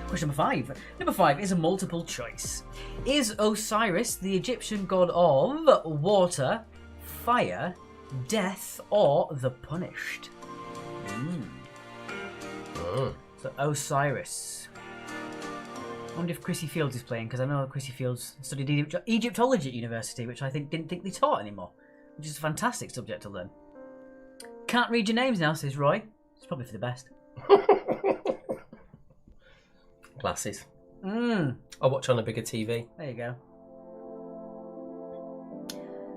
Speaker 1: Question number 5. Number 5 is a multiple choice. Is Osiris the Egyptian god of water, fire, death, or the punished? So Osiris. I wonder if Chrissy Fields is playing, because I know Chrissy Fields studied Egyptology at university, which I didn't think they taught anymore, which is a fantastic subject to learn. Can't read your names now, says Roy. It's probably for the best.
Speaker 2: Glasses.
Speaker 1: Mm.
Speaker 2: I'll watch on a bigger TV.
Speaker 1: There you go.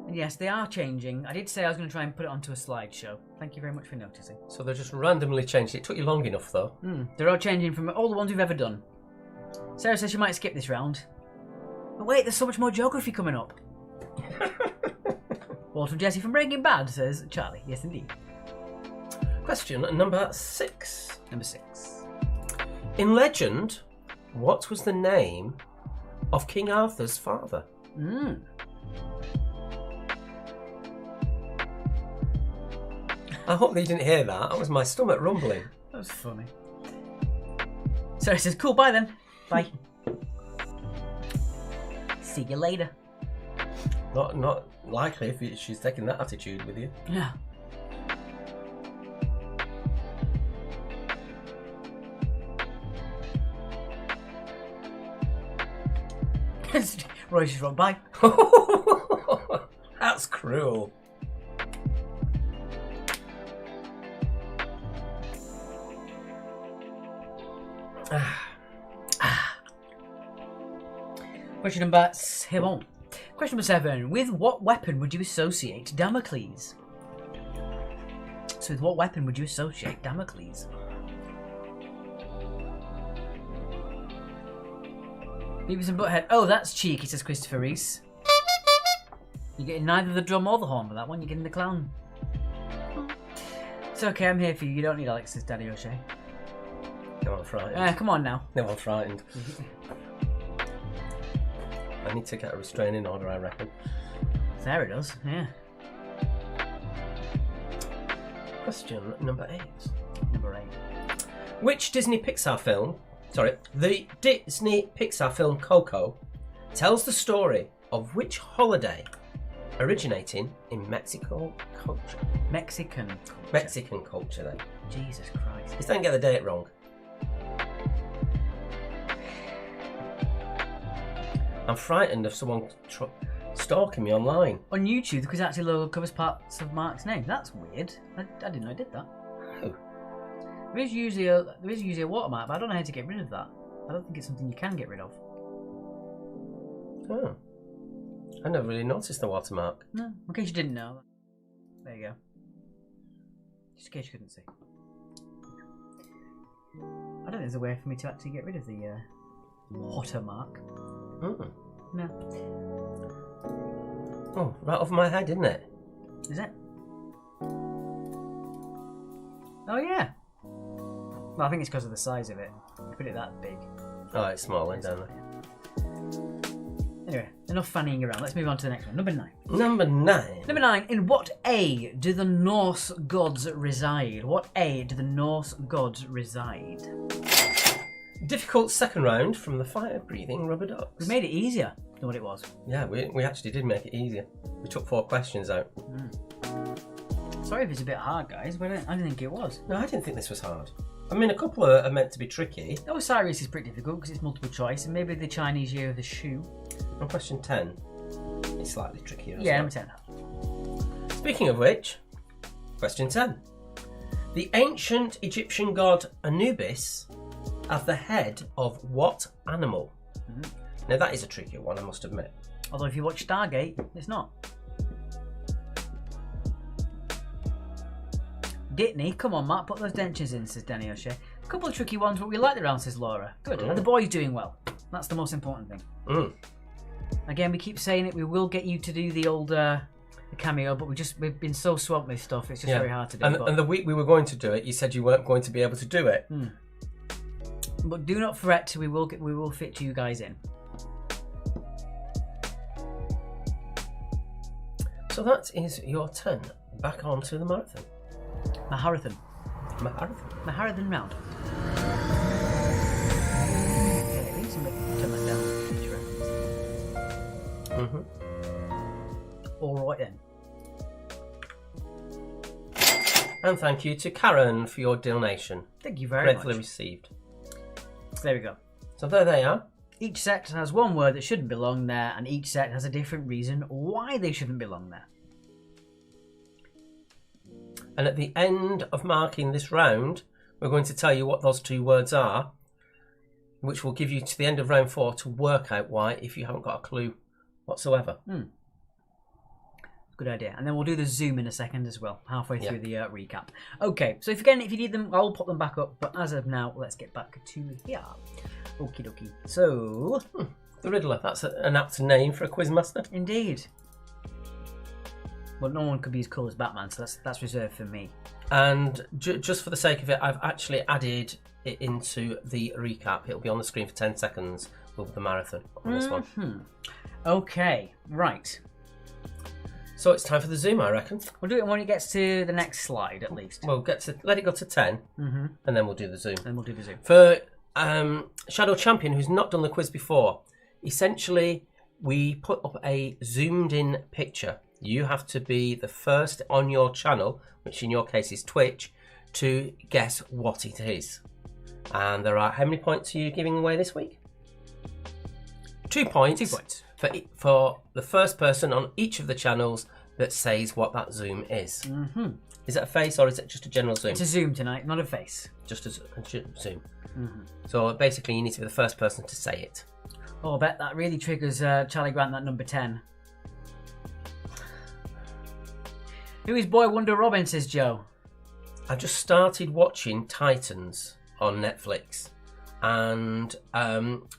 Speaker 1: And yes, they are changing. I did say I was going to try and put it onto a slideshow. Thank you very much for noticing.
Speaker 2: So they just randomly changed it. It took you long enough, though.
Speaker 1: They're all changing from all the ones we've ever done. Sarah says she might skip this round. But wait, there's so much more geography coming up. Walter and Jesse from Breaking Bad, says Charlie. Yes, indeed.
Speaker 2: Question number 6.
Speaker 1: Number 6.
Speaker 2: In legend, what was the name of King Arthur's father? I hope they didn't hear that. That was my stomach rumbling.
Speaker 1: That was funny. Sarah says, cool, bye then. Bye. See you later.
Speaker 2: Not likely if she's taking that attitude with you.
Speaker 1: Yeah. Roy's just wrong. Bye.
Speaker 2: That's cruel.
Speaker 1: Question number 7. Question number 7. With what weapon would you associate Damocles? So with what weapon would you associate Damocles? Beavis and Butthead. Oh, that's cheeky, says Christopher Reese. You're getting neither the drum or the horn for that one. You're getting the clown. It's okay, I'm here for you. You don't need Alex, says Daddy O'Shea.
Speaker 2: No, I'm frightened.
Speaker 1: Come on now.
Speaker 2: No, I'm frightened. I need to get a restraining order, I reckon.
Speaker 1: Sarah does, yeah.
Speaker 2: Question number 8.
Speaker 1: Number 8.
Speaker 2: Which Disney Pixar film... Sorry, the Disney Pixar film Coco tells the story of which holiday originating in Mexico culture?
Speaker 1: Mexican culture.
Speaker 2: Mexican culture, then.
Speaker 1: Jesus Christ.
Speaker 2: Just don't get the date wrong. I'm frightened of someone stalking me online.
Speaker 1: On YouTube, the quiz actually logo covers parts of Mark's name. That's weird. I didn't know I did that.
Speaker 2: Oh.
Speaker 1: There is usually a watermark, but I don't know how to get rid of that. I don't think it's something you can get rid of.
Speaker 2: Oh. I never really noticed the watermark.
Speaker 1: No, in case you didn't know. There you go. Just in case you couldn't see. I don't think there's a way for me to actually get rid of the watermark.
Speaker 2: Mm.
Speaker 1: No.
Speaker 2: Oh, right over my head, isn't it?
Speaker 1: Is it? Oh yeah. Well, I think it's because of the size of it. You put it that big.
Speaker 2: Oh, it's small and down there.
Speaker 1: Anyway, enough fannying around. Let's move on to the next one. Number 9.
Speaker 2: Number 9.
Speaker 1: Number 9. In what A do the Norse gods reside? What A do the Norse gods reside?
Speaker 2: Difficult second round from the fire-breathing rubber ducks.
Speaker 1: We made it easier than what it was.
Speaker 2: Yeah, we actually did make it easier. We took 4 questions out.
Speaker 1: Sorry if it's a bit hard, guys, but I didn't think it was.
Speaker 2: No, I didn't think this was hard. I mean, a couple are meant to be tricky.
Speaker 1: Oh, Cyrus is pretty difficult because it's multiple choice, and maybe the Chinese year of the shoe.
Speaker 2: On question 10, it's slightly trickier as
Speaker 1: Yeah,
Speaker 2: well.
Speaker 1: number 10.
Speaker 2: Speaking of which, question 10. The ancient Egyptian god Anubis at the head of what animal? Now that is a trickier one, I must admit.
Speaker 1: Although if you watch Stargate, it's not. Ditney, come on, Matt, put those dentures in, says Danny O'Shea. A couple of tricky ones, but we like the round, says Laura. Good. And the boy's doing well. That's the most important thing. Again, we keep saying it. We will get you to do the old cameo, but we've been so swamped with stuff. It's just very hard to do.
Speaker 2: And the week we were going to do it, you said you weren't going to be able to do it.
Speaker 1: But do not fret. We will fit you guys in.
Speaker 2: So that is your 10. Back on to the marathon.
Speaker 1: Maharathan. Maharathan round. Okay, I think somebody turn that down. Alright then.
Speaker 2: And thank you to Karen for your donation.
Speaker 1: Thank you very
Speaker 2: Gratefully
Speaker 1: much.
Speaker 2: received.
Speaker 1: There we go.
Speaker 2: So there they are.
Speaker 1: Each sect has one word that shouldn't belong there, and each sect has a different reason why they shouldn't belong there.
Speaker 2: And at the end of marking this round, we're going to tell you what those 2 words are, which will give you to the end of round 4 to work out why, if you haven't got a clue whatsoever.
Speaker 1: Good idea. And then we'll do the Zoom in a second as well, halfway through the recap. Okay, so if you need them, I'll pop them back up. But as of now, let's get back to here. Okie dokie. So...
Speaker 2: The Riddler, that's an apt name for a quizmaster.
Speaker 1: Indeed. Well, no one could be as cool as Batman, so that's reserved for me.
Speaker 2: And just for the sake of it, I've actually added it into the recap. It'll be on the screen for 10 seconds with the marathon on this one.
Speaker 1: Okay, right.
Speaker 2: So it's time for the Zoom, I reckon.
Speaker 1: We'll do it when it gets to the next slide, at least.
Speaker 2: We'll let it go to 10, and then we'll do the Zoom.
Speaker 1: Then we'll do the Zoom.
Speaker 2: For Shadow Champion, who's not done the quiz before, essentially we put up a zoomed-in picture. You have to be the first on your channel, which in your case is Twitch, to guess what it is. And there are, how many points are you giving away this week? 2 points.
Speaker 1: 2 points.
Speaker 2: For the first person on each of the channels that says what that zoom is. Is it a face or is it just a general zoom?
Speaker 1: It's a Zoom tonight, not a face.
Speaker 2: Just a zoom. So basically you need to be the first person to say it.
Speaker 1: Oh, I bet that really triggers Charlie Grant, that number 10. Who is Boy Wonder Robin, says Joe?
Speaker 2: I just started watching Titans on Netflix, and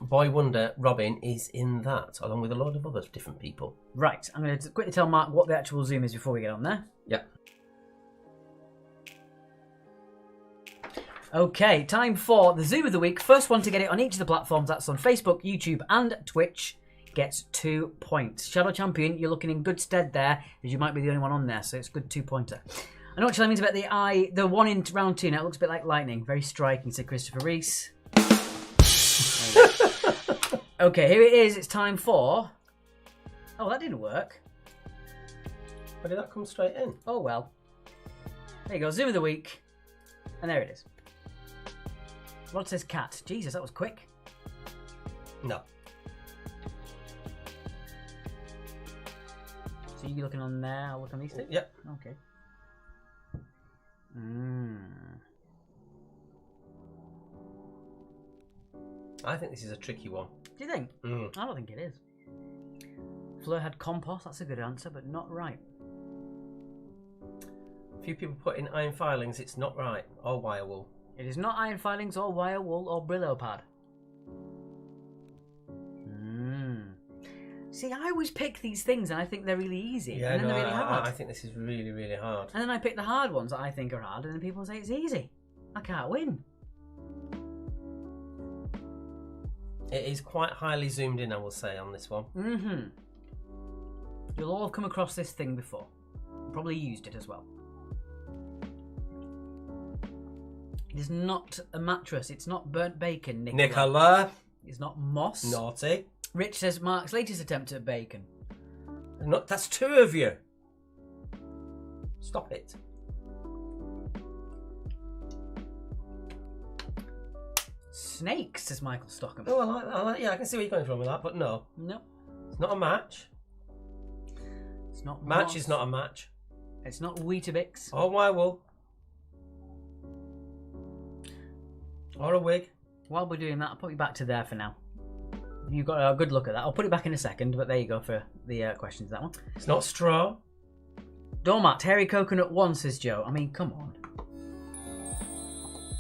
Speaker 2: Boy Wonder Robin is in that, along with a lot of other different people.
Speaker 1: Right, I'm going to quickly tell Mark what the actual Zoom is before we get on there.
Speaker 2: Yeah.
Speaker 1: Okay, time for the Zoom of the week. First one to get it on each of the platforms, that's on Facebook, YouTube and Twitch, gets 2 points. Shadow Champion, you're looking in good stead there, as you might be the only one on there, so it's a good 2-pointer. I know what Charlie means about the one in round 2 now. It looks a bit like lightning. Very striking, said Christopher Reese. Okay, here it is. It's time for... Oh, that didn't work.
Speaker 2: Where did that come straight in?
Speaker 1: Oh, well. There you go, Zoom of the week. And there it is. Rod says cat. Jesus, that was quick.
Speaker 2: No.
Speaker 1: So you're looking on there, I'll look on these two?
Speaker 2: Yep.
Speaker 1: Okay.
Speaker 2: I think this is a tricky one.
Speaker 1: Do you think? I don't think it is. Fleur had compost, that's a good answer, but not right.
Speaker 2: A few people put in iron filings, it's not right. Or wire wool.
Speaker 1: It is not iron filings or wire wool or Brillo pad. See, I always pick these things and I think they're really easy.
Speaker 2: Yeah,
Speaker 1: and then they're really hard.
Speaker 2: I think this is really, really hard.
Speaker 1: And then I pick the hard ones that I think are hard and then people say it's easy. I can't win.
Speaker 2: It is quite highly zoomed in, I will say, on this one.
Speaker 1: You'll all have come across this thing before. Probably used it as well. It is not a mattress. It's not burnt bacon,
Speaker 2: Nicola.
Speaker 1: It's not moss.
Speaker 2: Naughty.
Speaker 1: Rich says Mark's latest attempt at bacon.
Speaker 2: That's 2 of you. Stop it.
Speaker 1: Snakes, says Michael Stockham.
Speaker 2: Oh, I like, yeah, I can see where you're going from with that, but no.
Speaker 1: No.
Speaker 2: It's not a match.
Speaker 1: It's not
Speaker 2: Match
Speaker 1: moss.
Speaker 2: is not a match.
Speaker 1: It's not Weetabix.
Speaker 2: Or wire wool. Or a wig.
Speaker 1: While we're doing that, I'll put you back to there for now. You got a good look at that. I'll put it back in a second, but there you go for the questions. That one.
Speaker 2: It's not straw.
Speaker 1: Doormat, hairy coconut 1, says Joe. I mean, come on.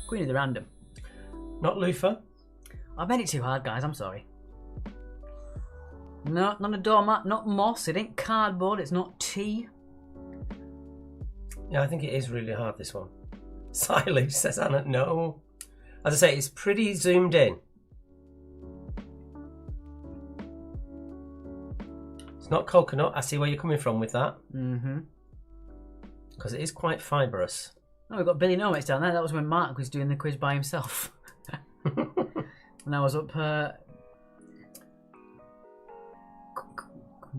Speaker 1: Queen of the random.
Speaker 2: Not loofah.
Speaker 1: I made it too hard, guys. I'm sorry. No, not a doormat. Not moss. It ain't cardboard. It's not tea.
Speaker 2: Yeah, I think it is really hard, this one. Silence, says Anna. No. As I say, it's pretty zoomed in. It's not coconut. I see where you're coming from with that. Because it is quite fibrous.
Speaker 1: Oh, we've got Billy Nomex down there. That was when Mark was doing the quiz by himself. When I was up...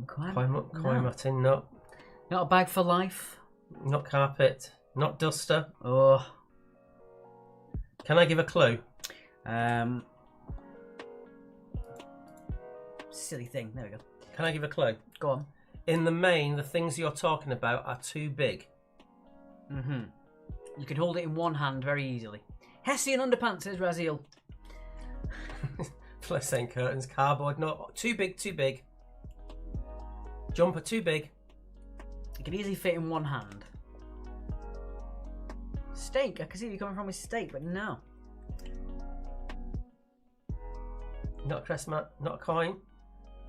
Speaker 2: Coin matting, no.
Speaker 1: Not a bag for life.
Speaker 2: Not carpet. Not duster.
Speaker 1: Oh.
Speaker 2: Can I give a clue?
Speaker 1: Silly thing. There we go.
Speaker 2: Can I give a clue?
Speaker 1: Go on.
Speaker 2: In the main, the things you're talking about are too big.
Speaker 1: Mm-hmm. You can hold it in one hand very easily. Hessian underpants, says Raziel.
Speaker 2: Fluorescent curtains, cardboard, no, too big, too big. Jumper, too big.
Speaker 1: You can easily fit in one hand. Steak, I can see where you're coming from with steak, but no.
Speaker 2: Not a crest mat, not a coin.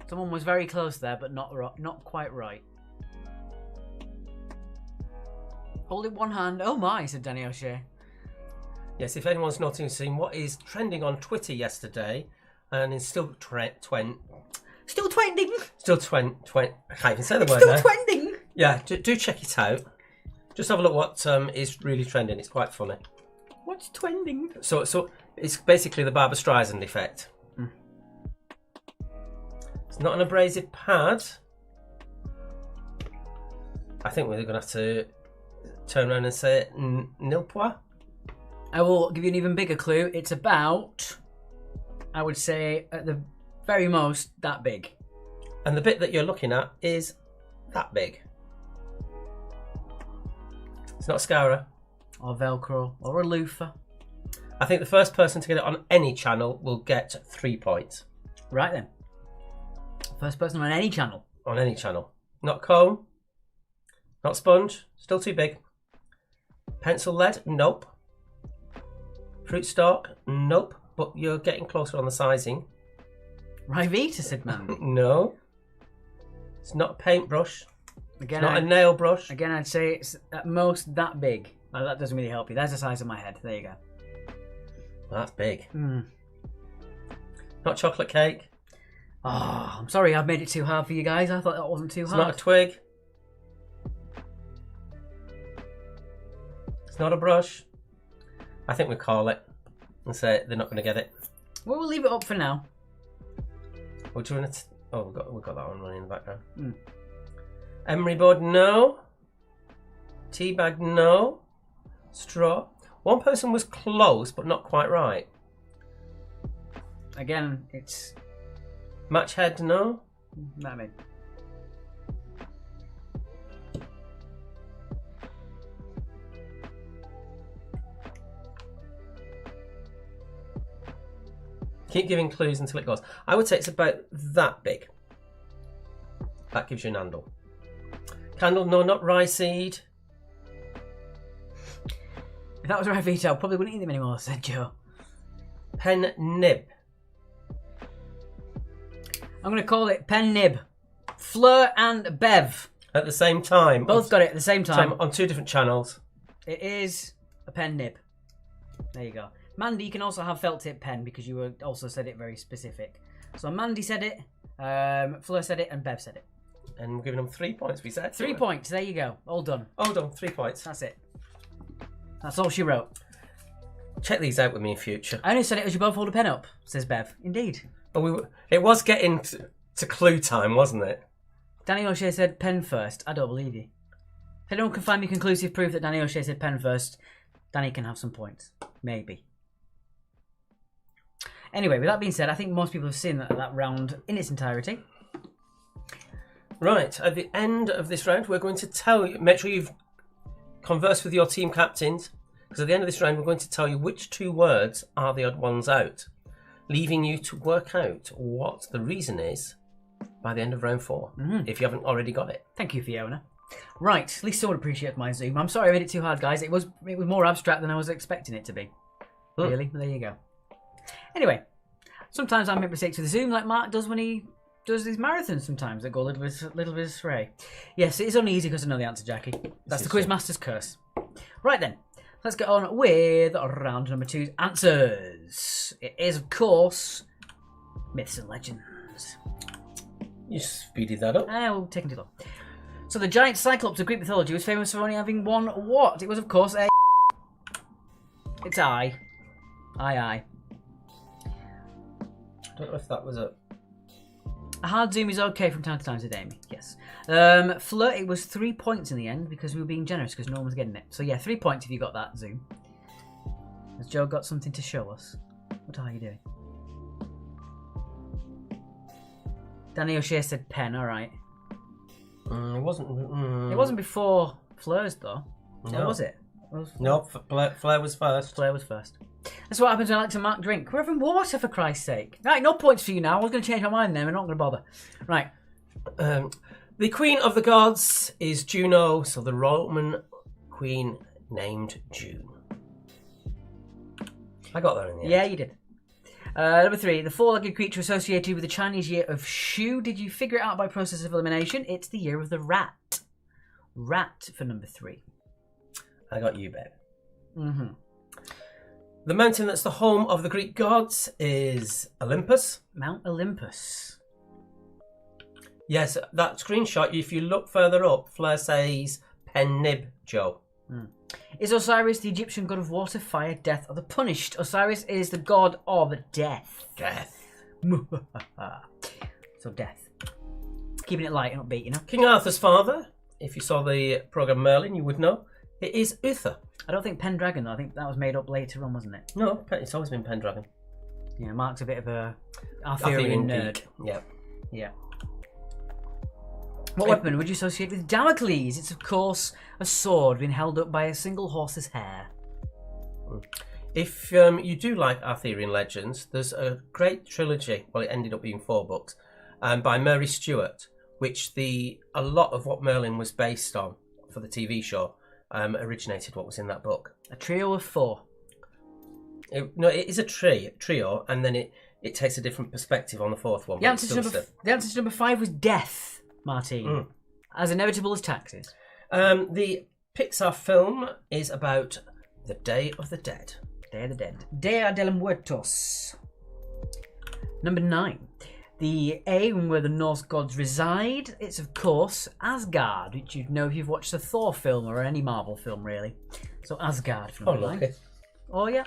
Speaker 1: Someone was very close there, but not quite right. Hold it one hand. Oh my, said Danny O'Shea.
Speaker 2: Yes, if anyone's not seen what is trending on Twitter yesterday, and is still
Speaker 1: Still twending.
Speaker 2: Still I can't even say the word
Speaker 1: Still
Speaker 2: now.
Speaker 1: twending.
Speaker 2: Yeah, do check it out. Just have a look what is really trending. It's quite funny.
Speaker 1: What's twending?
Speaker 2: So it's basically the Barbra Streisand effect. It's not an abrasive pad. I think we're going to have to turn around and say nilpois.
Speaker 1: I will give you an even bigger clue. It's about, I would say, at the very most, that big.
Speaker 2: And the bit that you're looking at is that big. It's not a Scara.
Speaker 1: Or Velcro. Or a loofah.
Speaker 2: I think the first person to get it on any channel will get 3 points.
Speaker 1: Right then. First person on any channel.
Speaker 2: On any channel. Not cone. Not sponge. Still too big. Pencil lead. Nope. Fruit stalk. Nope. But you're getting closer on the sizing.
Speaker 1: Rivita, said Mandy.
Speaker 2: No. It's not a paintbrush.
Speaker 1: Again,
Speaker 2: It's not a nail brush.
Speaker 1: Again, I'd say it's at most that big. Well, that doesn't really help you. That's the size of my head. There you go.
Speaker 2: Well, that's big.
Speaker 1: Mm.
Speaker 2: Not chocolate cake.
Speaker 1: Oh, I'm sorry I've made it too hard for you guys. I thought that wasn't too
Speaker 2: It's
Speaker 1: hard.
Speaker 2: not a twig. It's not a brush. I think we call it and say they're not going to get it.
Speaker 1: Well, we'll leave it up for now.
Speaker 2: What do you want to? Oh, we've got that one running in the background.
Speaker 1: Mm.
Speaker 2: Emery board, no. Tea bag, no. Straw. One person was close, but not quite right.
Speaker 1: Again, it's...
Speaker 2: Match head, no.
Speaker 1: I mean...
Speaker 2: Keep giving clues until it goes. I would say it's about that big. That gives you an handle. Candle, no, not rye seed.
Speaker 1: If that was Rivita, I probably wouldn't eat them anymore, said Joe.
Speaker 2: Pen nib.
Speaker 1: I'm going to call it Pen Nib. Fleur and Bev.
Speaker 2: At the same time.
Speaker 1: Both got it at the same time.
Speaker 2: On 2 different channels.
Speaker 1: It is a pen nib. There you go. Mandy, you can also have felt tip pen because you also said it very specific. So Mandy said it, Fleur said it, and Bev said it.
Speaker 2: And we're giving them 3 points, we said.
Speaker 1: 3 points. There you go. All done.
Speaker 2: All done. 3 points.
Speaker 1: That's it. That's all she wrote.
Speaker 2: Check these out with me in future.
Speaker 1: I only said it as you both hold a pen up, says Bev. Indeed.
Speaker 2: But it was getting to clue time, wasn't it?
Speaker 1: Danny O'Shea said pen first. I don't believe you. If anyone can find me conclusive proof that Danny O'Shea said pen first, Danny can have some points. Maybe. Anyway, with that being said, I think most people have seen that round in its entirety.
Speaker 2: Right, at the end of this round, we're going to tell you, make sure you've conversed with your team captains, because at the end of this round, we're going to tell you which 2 words are the odd ones out, leaving you to work out what the reason is by the end of round 4, if you haven't already got it.
Speaker 1: Thank you, Fiona. Right, at least I would appreciate my Zoom. I'm sorry I made it too hard, guys. It was more abstract than I was expecting it to be. Really? There you go. Anyway, sometimes I make mistakes with the Zoom like Mark does when he does these marathons sometimes that go a little bit astray. Yes, it is only easy because I know the answer, Jackie. That's the Quizmaster's curse. Right then, let's get on with round number 2's answers. It is, of course, myths and legends.
Speaker 2: You speeded that up.
Speaker 1: We'll take it long. So the giant Cyclops of Greek mythology was famous for only having one what? It was, of course, a... It's I. I.
Speaker 2: I don't know if that was a
Speaker 1: hard Zoom is okay from time to time, said Amy. Yes. Fleur, it was 3 points in the end because we were being generous because no one was getting it. So yeah, 3 points if you got that, Zoom. Has Joe got something to show us? What are you doing? Danny O'Shea said pen, alright.
Speaker 2: It wasn't...
Speaker 1: It wasn't before Fleur's though. Or was it?
Speaker 2: No, Flair was first.
Speaker 1: Flair was first. That's what happens when I like to mark drink. We're having water, for Christ's sake. Right, no points for you now. I was going to change my mind then. We're not going to bother. Right.
Speaker 2: The Queen of the Gods is Juno, so the Roman queen named June. I got that in the end.
Speaker 1: Yeah, you did. Number 3, the four-legged creature associated with the Chinese year of Shu. Did you figure it out by process of elimination? It's the year of the rat. Rat for number 3.
Speaker 2: I got you, babe.
Speaker 1: Mm-hmm.
Speaker 2: The mountain that's the home of the Greek gods is Olympus.
Speaker 1: Mount Olympus.
Speaker 2: Yes, that screenshot, if you look further up, Flair says Pen Nib, Joe.
Speaker 1: Is Osiris the Egyptian god of water, fire, death, or the punished? Osiris is the god of death.
Speaker 2: Death.
Speaker 1: So death. Keeping it light and upbeat, you know?
Speaker 2: King Arthur's father, if you saw the programme Merlin, you would know. It is Uther.
Speaker 1: I don't think Pendragon, though. I think that was made up later on, wasn't it?
Speaker 2: No, it's always been Pendragon.
Speaker 1: Yeah, Mark's a bit of a Arthurian nerd.
Speaker 2: Geek. Yeah.
Speaker 1: Yeah. What weapon would you associate with Damocles? It's, of course, a sword being held up by a single horse's hair.
Speaker 2: If you do like Arthurian legends, there's a great trilogy, well, it ended up being 4 books, by Mary Stuart, which a lot of what Merlin was based on for the TV show originated what was in that book.
Speaker 1: A trio of 4.
Speaker 2: It is a trio, and then it takes a different perspective on the 4th one.
Speaker 1: The answer to number 5 was death, Martine. As inevitable as taxes.
Speaker 2: The Pixar film is about the Day of the Dead.
Speaker 1: Day of the Dead. Dia de los Muertos. Number 9. The aim where the Norse gods reside. It's, of course, Asgard, which you'd know if you've watched the Thor film or any Marvel film, really. So Asgard for number 9.
Speaker 2: Okay.
Speaker 1: Oh, yeah.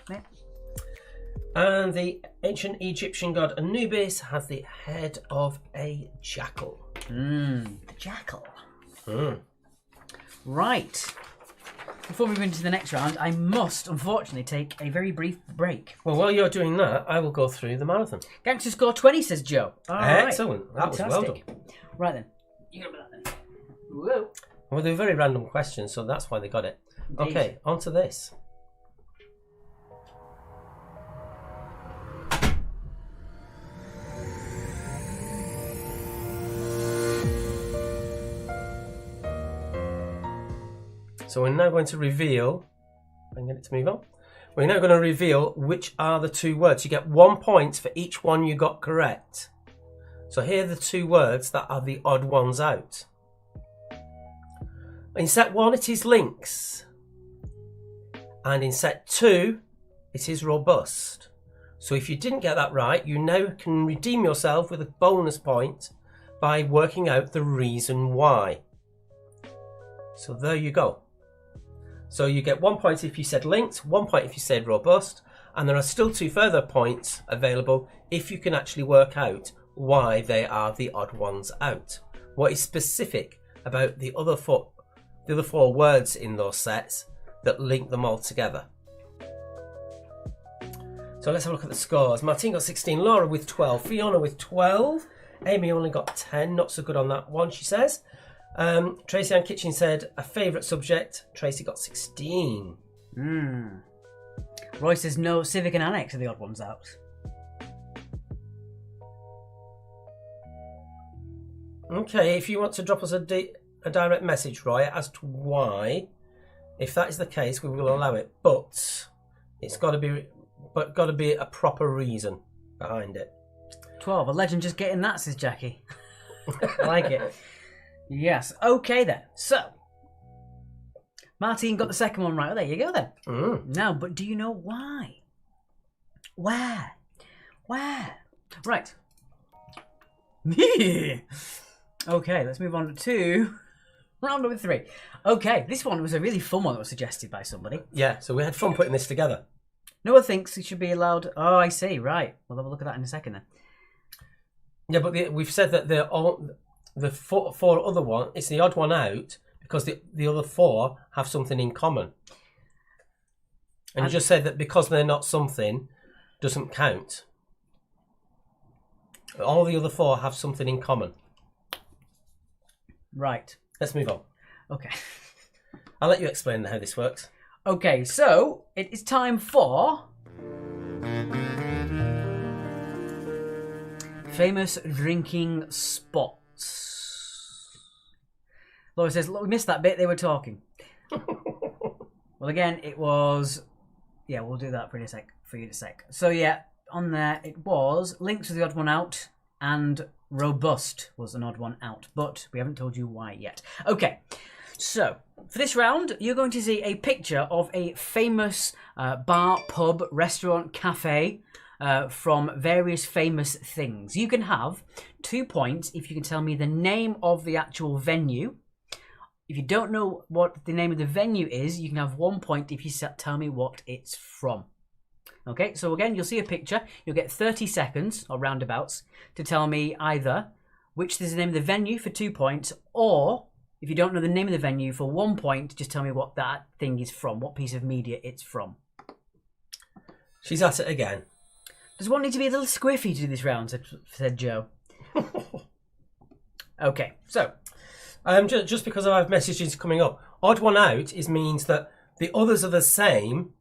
Speaker 2: And the ancient Egyptian god Anubis has the head of a jackal.
Speaker 1: The jackal. Right. Before we move into the next round, I must, unfortunately, take a very brief break.
Speaker 2: Well, while you're doing that, I will go through the marathon.
Speaker 1: Gangster score 20, says Joe. All right.
Speaker 2: Excellent. That was well done.
Speaker 1: Right then. You got that then. Whoa.
Speaker 2: Well, they're very random questions, so that's why they got it.
Speaker 1: Indeed.
Speaker 2: Okay, on to this. So we're now going to reveal, I can get it to move on. We're now going to reveal which are the 2 words. You get 1 point for each one you got correct. So here are the 2 words that are the odd ones out. In set 1 it is lynx. And in set 2 it is robust. So if you didn't get that right, you now can redeem yourself with a bonus point by working out the reason why. So there you go. So you get 1 point if you said lynx, 1 point if you said robust, and there are still 2 further points available if you can actually work out why they are the odd ones out. What is specific about the other 4 words in those sets that link them all together. So let's have a look at the scores. Martine got 16, Laura with 12, Fiona with 12, Amy only got 10, not so good on that one, she says. Tracy Ann Kitchen said a favourite subject. Tracy got 16.
Speaker 1: Roy says no, Civic and Annex are the odd ones out.
Speaker 2: Okay, if you want to drop us a direct message, Roy, as to why, if that is the case, we will allow it. But it's got to be a proper reason behind it.
Speaker 1: 12, a legend just getting that, says Jackie. I like it. Yes, okay then. So, Martine got the second one right. Oh, there you go then. Now, but do you know why? Where? Right. Okay, let's move on to round number 3. Okay, this one was a really fun one that was suggested by somebody.
Speaker 2: Yeah, so we had fun putting this together.
Speaker 1: Noah thinks it should be allowed. Oh, I see, right. We'll have a look at that in a second then.
Speaker 2: Yeah, but we've said that they're all... The 4 other one, it's the odd one out because the other 4 have something in common. And you just said that because they're not something doesn't count. All the other 4 have something in common.
Speaker 1: Right.
Speaker 2: Let's move on.
Speaker 1: Okay.
Speaker 2: I'll let you explain how this works.
Speaker 1: Okay, so it is time for famous drinking spots. Laura says, look, we missed that bit, they were talking. Well, again, it was... Yeah, we'll do that for you in a sec. So, yeah, on there it was Lynx was the odd one out and Robust was an odd one out. But we haven't told you why yet. Okay, so for this round, you're going to see a picture of a famous bar, pub, restaurant, cafe from various famous things. You can have 2 points if you can tell me the name of the actual venue. If you don't know what the name of the venue is, you can have 1 point if you tell me what it's from. Okay, so again, you'll see a picture. You'll get 30 seconds, or roundabouts, to tell me either which is the name of the venue for 2 points, or if you don't know the name of the venue for 1 point, just tell me what that thing is from, what piece of media it's from.
Speaker 2: She's at it again.
Speaker 1: Does one need to be a little squiffy to do this round, said Joe. Okay, so...
Speaker 2: just because I have messages coming up, odd one out means that the others are the same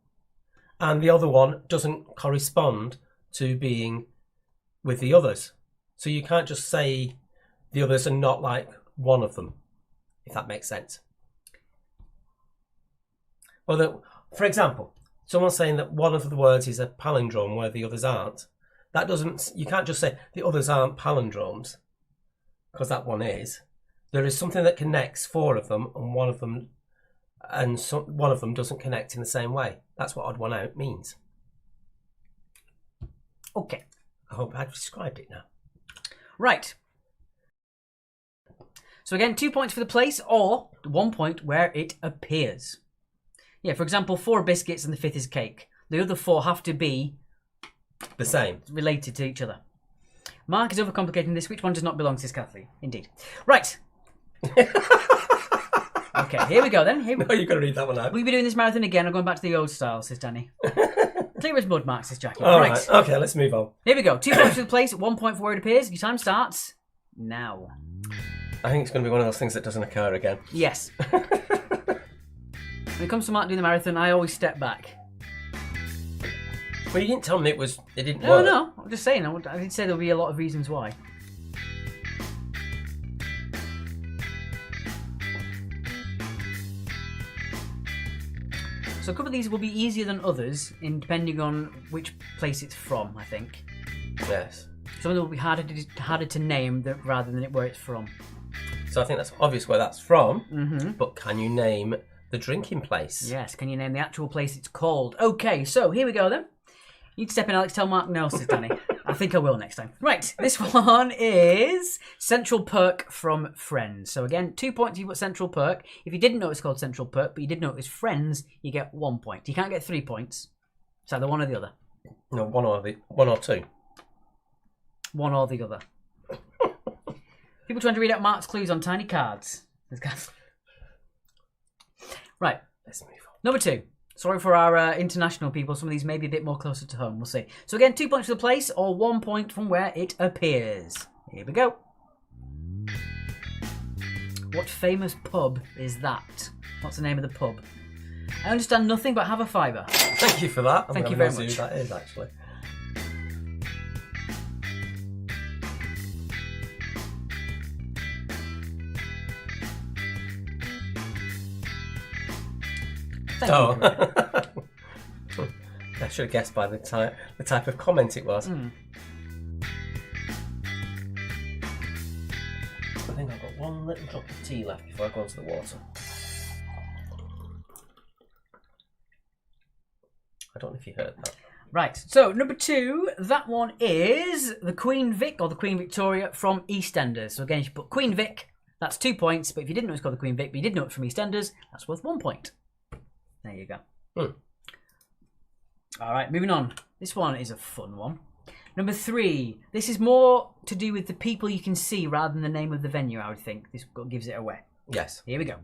Speaker 2: and the other one doesn't correspond to being with the others. So you can't just say the others are not like one of them, if that makes sense. Well, for example, someone's saying that one of the words is a palindrome where the others aren't. That doesn't. You can't just say the others aren't palindromes, because that one is. There is something that connects 4 of them, and one of them doesn't connect in the same way. That's what odd one out means.
Speaker 1: Okay.
Speaker 2: I hope I've described it now.
Speaker 1: Right. So again, 2 points for the place, or 1 point where it appears. Yeah, for example, 4 biscuits and the 5th is cake. The other 4 have to be...
Speaker 2: the same.
Speaker 1: Related to each other. Mark is overcomplicating this. Which one does not belong, says Kathleen. Indeed. Right. Okay, here we go then.
Speaker 2: No, you've got to read that one out.
Speaker 1: We'll be doing this marathon again. I'm going back to the old style, says Danny. Clear as mud, Mark, says Jackie.
Speaker 2: All right. Okay, let's move on.
Speaker 1: Here we go. 2 points for the place, 1 point for where it appears. Your time starts now.
Speaker 2: I think it's going to be one of those things that doesn't occur again.
Speaker 1: Yes. When it comes to Mark doing the marathon, I always step back.
Speaker 2: Well, you didn't tell me it didn't work.
Speaker 1: No. I'm just saying. I did say there'll be a lot of reasons why. So a couple of these will be easier than others, depending on which place it's from, I think.
Speaker 2: Yes.
Speaker 1: Some of them will be harder to name rather than where it's from.
Speaker 2: So I think that's obvious where that's from, but can you name the drinking place?
Speaker 1: Yes, can you name the actual place it's called? Okay, so here we go then. You'd step in, Alex, tell Mark no, says Danny. I think I will next time. Right, this one is Central Perk from Friends. So again, 2 points if you put Central Perk. If you didn't know it's called Central Perk, but you did know it was Friends, you get 1 point. You can't get 3 points. It's either one or the other.
Speaker 2: No, one or two.
Speaker 1: One or the other. People trying to read out Mark's clues on tiny cards. Right.
Speaker 2: Let's move on.
Speaker 1: Number 2. Sorry for our international people. Some of these may be a bit more closer to home. We'll see. So again, 2 points for the place or 1 point from where it appears. Here we go. What famous pub is that? What's the name of the pub? I understand nothing, but have a fiver.
Speaker 2: Thank you for that.
Speaker 1: Thank you very much.
Speaker 2: Who that is, actually.
Speaker 1: Thank you.
Speaker 2: I should have guessed by the type of comment it was. I think I've got one little drop of tea left before I go into the water. I don't know if you heard that.
Speaker 1: Right, so number 2, that one is the Queen Vic or the Queen Victoria from EastEnders. So again, if you put Queen Vic, that's 2 points. But if you didn't know it's called the Queen Vic, but you did know it's from EastEnders, that's worth 1 point. There you go. All right, moving on. This one is a fun one. Number 3. This is more to do with the people you can see rather than the name of the venue, I would think. This gives it away.
Speaker 2: Yes.
Speaker 1: Here we go.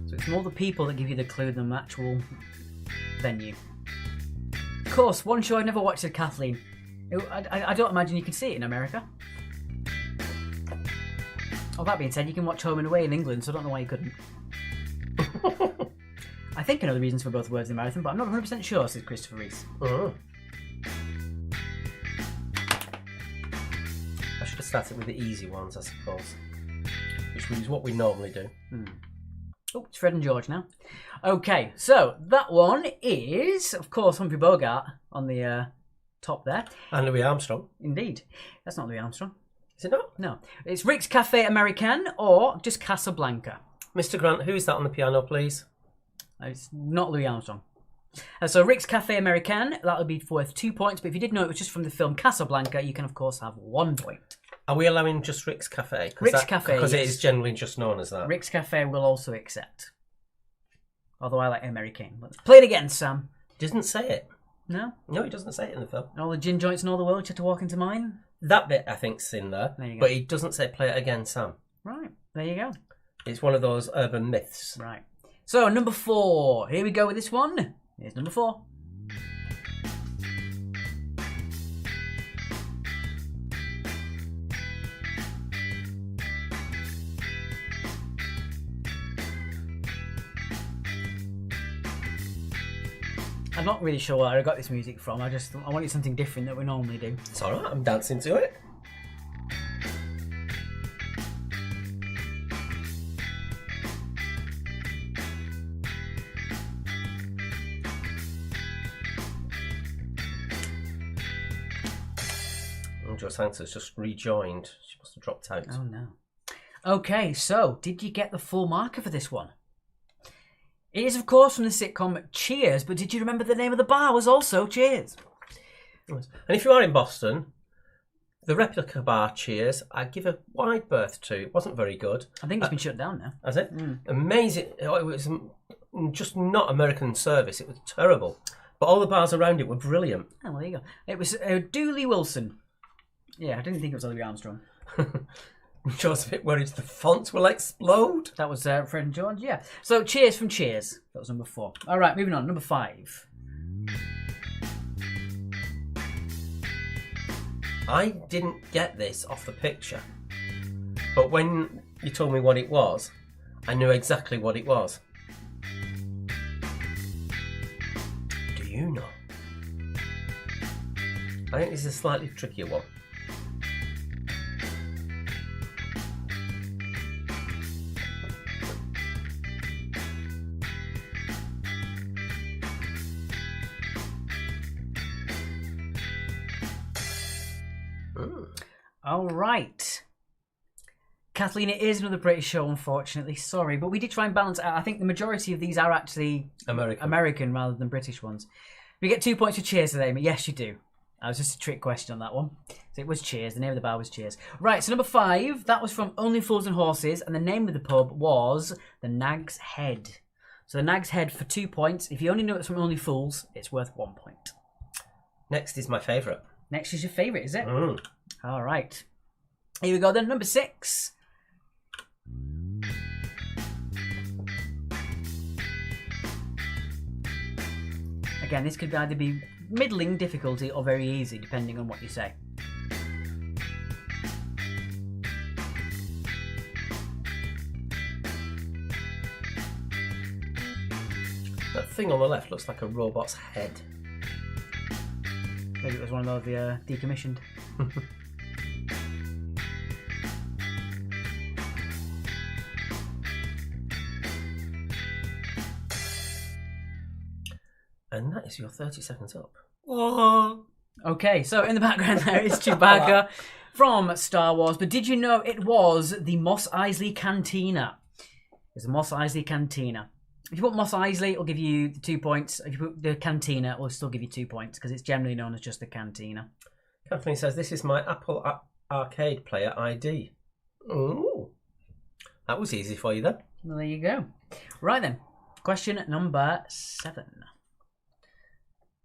Speaker 1: So it's more the people that give you the clue than the actual venue. Of course, one show I've never watched is Kathleen. I don't imagine you can see it in America. Oh, that being said, you can watch Home and Away in England, so I don't know why you couldn't. I think I know the reasons for both words in the marathon, but I'm not 100% sure, says Christopher Reese.
Speaker 2: I should have started with the easy ones, I suppose. Which is what we normally do.
Speaker 1: Oh, it's Fred and George now. Okay, so that one is, of course, Humphrey Bogart on the top there.
Speaker 2: And Louis Armstrong.
Speaker 1: Indeed. That's not Louis Armstrong.
Speaker 2: Is it not?
Speaker 1: No. It's Rick's Cafe American or just Casablanca.
Speaker 2: Mr. Grant, who is that on the piano, please?
Speaker 1: It's not Louis Armstrong. So Rick's Cafe American, that'll be worth 2 points. But if you did know it was just from the film Casablanca, you can, of course, have 1 point.
Speaker 2: Are we allowing just Rick's Cafe?
Speaker 1: Rick's Cafe,
Speaker 2: because
Speaker 1: yes.
Speaker 2: it is generally just known as that.
Speaker 1: Rick's Cafe will also accept. Although I like American. Let's play it again, Sam.
Speaker 2: Doesn't say it.
Speaker 1: No?
Speaker 2: No, he doesn't say it in the film.
Speaker 1: And all the gin joints in all the world, you had to walk into mine?
Speaker 2: That bit, I think, is in there.
Speaker 1: There you go.
Speaker 2: But he doesn't say play it again, Sam.
Speaker 1: Right, there you go.
Speaker 2: It's one of those urban myths.
Speaker 1: Right. So, number 4. Here we go with this one. Here's number 4. I'm not really sure where I got this music from. I wanted something different that we normally do.
Speaker 2: It's alright, I'm dancing to it. Jo Sank's just rejoined. She must have dropped out.
Speaker 1: Oh no. Okay, so did you get the full marker for this one? It is, of course, from the sitcom Cheers, but did you remember the name of the bar was also Cheers?
Speaker 2: And if you are in Boston, the replica bar Cheers, I give a wide berth to. It wasn't very good.
Speaker 1: I think it's been shut down now.
Speaker 2: Has it? Amazing. It was just not American service. It was terrible. But all the bars around it were brilliant.
Speaker 1: Oh, well, there you go. It was Dooley Wilson. Yeah, I didn't think it was Louis Armstrong.
Speaker 2: Joe's a bit worried the font will explode.
Speaker 1: That was Fred and George, yeah. So, Cheers from Cheers. That was number 4. All right, moving on. Number 5.
Speaker 2: I didn't get this off the picture. But when you told me what it was, I knew exactly what it was. Do you know? I think this is a slightly trickier one.
Speaker 1: All right. Kathleen, it is another British show, unfortunately. Sorry, but we did try and balance out. I think the majority of these are actually American rather than British ones. We get 2 points for Cheers today, but yes, you do. That was just a trick question on that one. So it was Cheers. The name of the bar was Cheers. Right, so number 5, that was from Only Fools and Horses, and the name of the pub was the Nag's Head. So the Nag's Head for 2 points. If you only know it's from Only Fools, it's worth 1 point.
Speaker 2: Next is my favourite.
Speaker 1: Next is your favourite, is it? All right. Here we go then. Number 6. Again, this could either be middling difficulty or very easy, depending on what you say.
Speaker 2: That thing on the left looks like a robot's head.
Speaker 1: Maybe it was one of those decommissioned.
Speaker 2: And that is your 30 seconds up.
Speaker 1: Okay, so in the background there is Chewbacca from Star Wars. But did you know it was the Mos Eisley Cantina? It's the Mos Eisley Cantina. If you put Mos Eisley, it'll give you 2 points. If you put the Cantina, it'll still give you 2 points because it's generally known as just the Cantina.
Speaker 2: Kathleen says, this is my Apple Arcade Player ID. Ooh. That was easy for you then.
Speaker 1: Well, there you go. Right then, question number 7.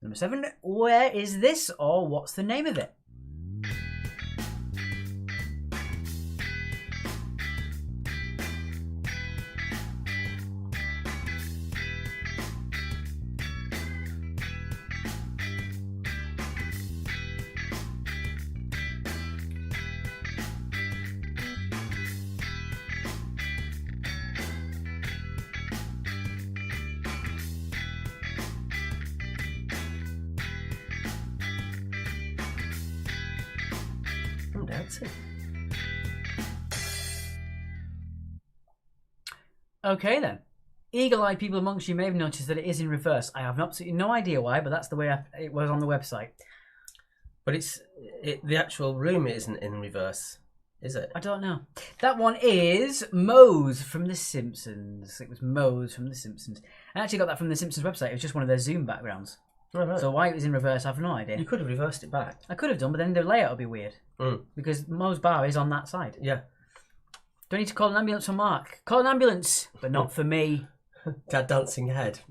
Speaker 1: Number 7, where is this or what's the name of it?
Speaker 2: Martin.
Speaker 1: Okay then. Eagle-eyed people amongst you may have noticed that it is in reverse. I have absolutely no idea why, but that's the way it was on the website.
Speaker 2: But the actual room isn't in reverse, is it?
Speaker 1: I don't know. That one is Moe's from The Simpsons. It was Moe's from The Simpsons. I actually got that from The Simpsons website. It was just one of their Zoom backgrounds.
Speaker 2: Oh, right.
Speaker 1: So why it was in reverse, I have no idea.
Speaker 2: You could have reversed it back.
Speaker 1: I could have done, but then the layout would be weird. Because Moe's bar is on that side.
Speaker 2: Yeah.
Speaker 1: Do I need to call an ambulance for Mark? Call an ambulance, but not for me.
Speaker 2: Dad dancing head.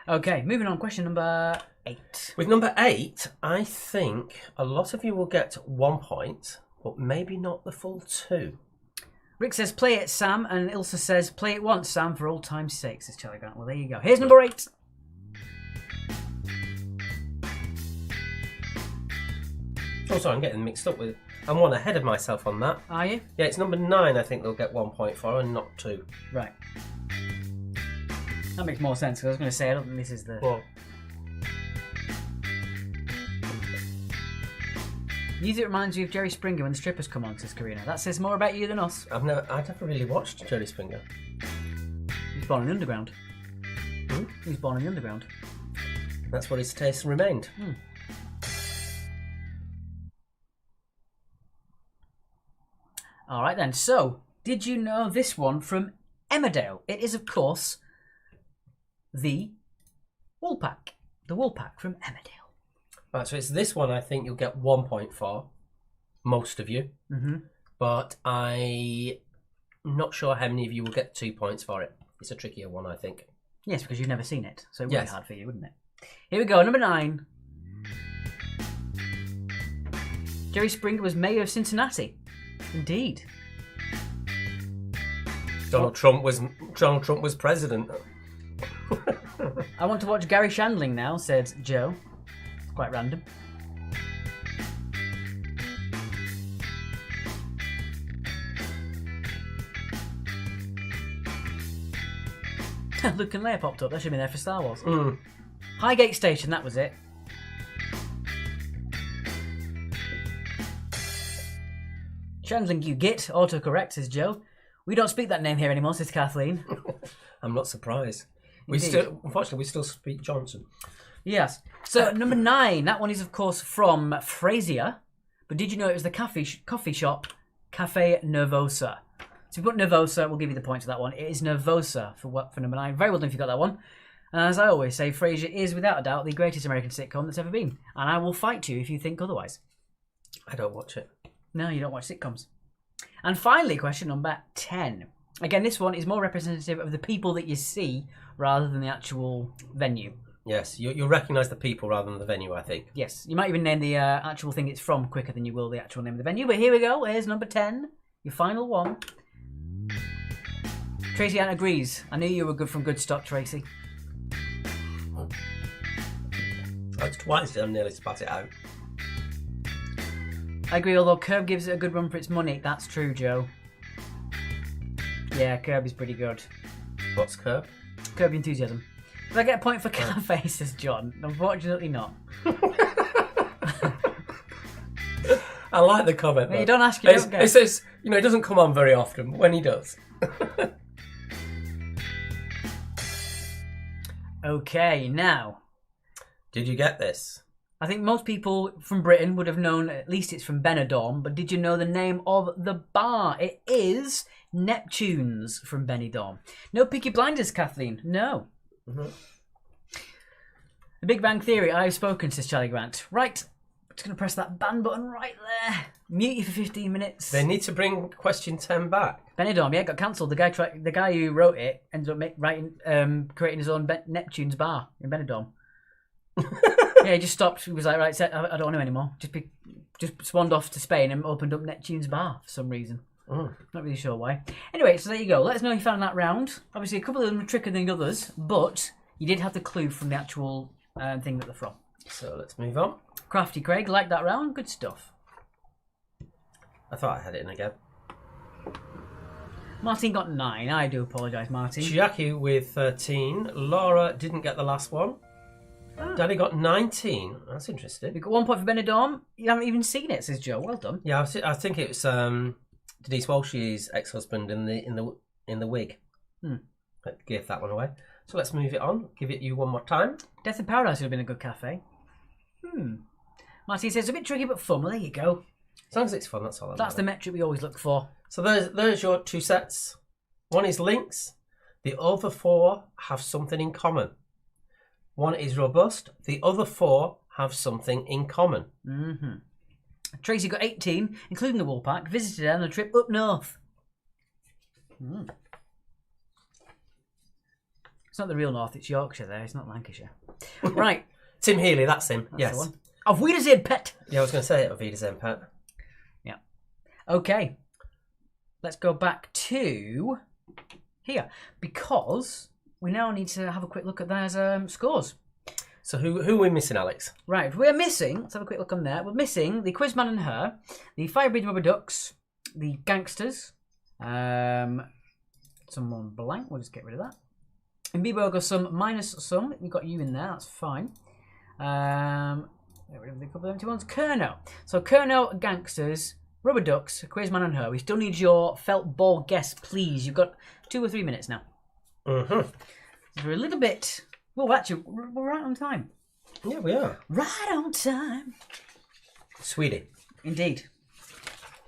Speaker 1: Okay, moving on. Question number 8.
Speaker 2: With number 8, I think a lot of you will get 1 point, but maybe not the full 2.
Speaker 1: Rick says, play it, Sam. And Ilsa says, play it once, Sam, for old time's sake, says Charlie Grant. Well, there you go. Here's number 8.
Speaker 2: Oh, sorry, I'm getting mixed up with... I'm one ahead of myself on that.
Speaker 1: Are you?
Speaker 2: Yeah, it's number 9 I think they'll get 1 point for, and not 2.
Speaker 1: Right. That makes more sense, because I was going to say, I don't think this is the...
Speaker 2: Well,
Speaker 1: Music reminds you of Jerry Springer when the strippers come on, says Karina. That says more about you than us.
Speaker 2: I've never really watched Jerry Springer.
Speaker 1: He was born in the underground. He was born in the underground.
Speaker 2: That's what his taste remained.
Speaker 1: All right then. So, did you know this one from Emmerdale? It is, of course, the Woolpack. The Woolpack from Emmerdale.
Speaker 2: Right, so it's this one I think you'll get 1 point for, most of you. But I'm not sure how many of you will get 2 points for it. It's a trickier one, I think.
Speaker 1: Yes, because you've never seen it, so it would be
Speaker 2: Yes.
Speaker 1: hard for you, wouldn't it? Here we go, number 9. Jerry Springer was mayor of Cincinnati. Indeed.
Speaker 2: Donald Trump was president.
Speaker 1: I want to watch Gary Shandling now, said Joe. Quite random. Luke and Leia popped up. That should have been there for Star Wars. Highgate Station, that was it. Shandling, you git. Autocorrect, says Joe. We don't speak that name here anymore, says Kathleen.
Speaker 2: I'm not surprised.
Speaker 1: Indeed.
Speaker 2: Unfortunately, we still speak Johnson.
Speaker 1: Yes. So, number 9. That one is, of course, from Frasier. But did you know it was the coffee shop Cafe Nervosa? So if you put Nervosa, we'll give you the point for that one. It is Nervosa for number 9. Very well done if you got that one. And as I always say, Frasier is, without a doubt, the greatest American sitcom that's ever been. And I will fight you if you think otherwise.
Speaker 2: I don't watch it.
Speaker 1: No, you don't watch sitcoms. And finally, question number 10. Again, this one is more representative of the people that you see rather than the actual venue.
Speaker 2: Yes, you'll recognise the people rather than the venue, I think.
Speaker 1: Yes, you might even name the actual thing it's from quicker than you will the actual name of the venue. But here we go. Here's number 10. Your final one. Tracy Ann agrees. I knew you were good from good stock, Tracy.
Speaker 2: That's twice I nearly spat it out.
Speaker 1: I agree, although Curb gives it a good run for its money. That's true, Joe. Yeah, Curb is pretty good.
Speaker 2: What's Curb?
Speaker 1: Curb Your Enthusiasm. Did I get a point for Cafe, says John? Unfortunately not.
Speaker 2: I like the comment.
Speaker 1: You don't ask, you don't get.
Speaker 2: It says, it doesn't come on very often, but when he does.
Speaker 1: Okay, now.
Speaker 2: Did you get this?
Speaker 1: I think most people from Britain would have known, at least it's from Benidorm, but did you know the name of the bar? It is Neptune's from Benidorm. No Peaky Blinders, Kathleen. No.
Speaker 2: Mm-hmm.
Speaker 1: The Big Bang Theory, I've spoken, says Charlie Grant. Right, I'm just going to press that ban button right there. Mute you for 15 minutes.
Speaker 2: They need to bring question 10 back.
Speaker 1: Benidorm, yeah, got cancelled. The guy who wrote it ended up creating his own Neptune's bar in Benidorm. Yeah, he just stopped. He was like, right, I don't want him anymore. Just swanned off to Spain and opened up Neptune's bar for some reason. Not really sure why. Anyway, so there you go. Let us know if you found that round. Obviously, a couple of them were trickier than others, but you did have the clue from the actual thing that they're from.
Speaker 2: So let's move on.
Speaker 1: Crafty Craig, like that round. Good stuff.
Speaker 2: I thought I had it in again.
Speaker 1: Martin got 9. I do apologise, Martin.
Speaker 2: Chiaki with 13. Laura didn't get the last one. Daddy got 19. That's interesting.
Speaker 1: We've got 1 point for Benidorm. You haven't even seen it, says Joe. Well done.
Speaker 2: Yeah, I think it was Denise Walsh's ex-husband in the wig. That gave that one away. So let's move it on. Give it you one more time.
Speaker 1: Death in Paradise would have been a good cafe. Martin says it's a bit tricky but fun. Well, there you go.
Speaker 2: As long as it's fun, that's all.
Speaker 1: That's the metric we always look for.
Speaker 2: So there's your 2 sets. One is links. The other 4 have something in common. One is robust. The other 4 have something in common.
Speaker 1: Tracy got 18, including the Woolpack, visited her on a trip up north. It's not the real north, it's Yorkshire there, it's not Lancashire. Right.
Speaker 2: Tim Healy, that's him.
Speaker 1: That's
Speaker 2: yes.
Speaker 1: the one. Auf Wiedersehen, pet.
Speaker 2: Yeah, I was going to say it. Auf Wiedersehen, pet.
Speaker 1: Yeah. Okay. Let's go back to here, because we now need to have a quick look at their scores.
Speaker 2: So who are we missing, Alex?
Speaker 1: Right, we're missing, let's have a quick look on there. We're missing the Quizman and Her, the Firebreed Rubber Ducks, the Gangsters, someone blank, we'll just get rid of that. And Bebo got some minus some, we've got you in there, that's fine. Get rid of the couple of empty ones. Kerno. So Kerno, Gangsters, Rubber Ducks, Quizman and Her. We still need your felt ball guess, please. You've got 2 or 3 minutes now. We're a little bit... Well, actually, we're right on time.
Speaker 2: Yeah, we are.
Speaker 1: Right on time.
Speaker 2: Sweetie.
Speaker 1: Indeed.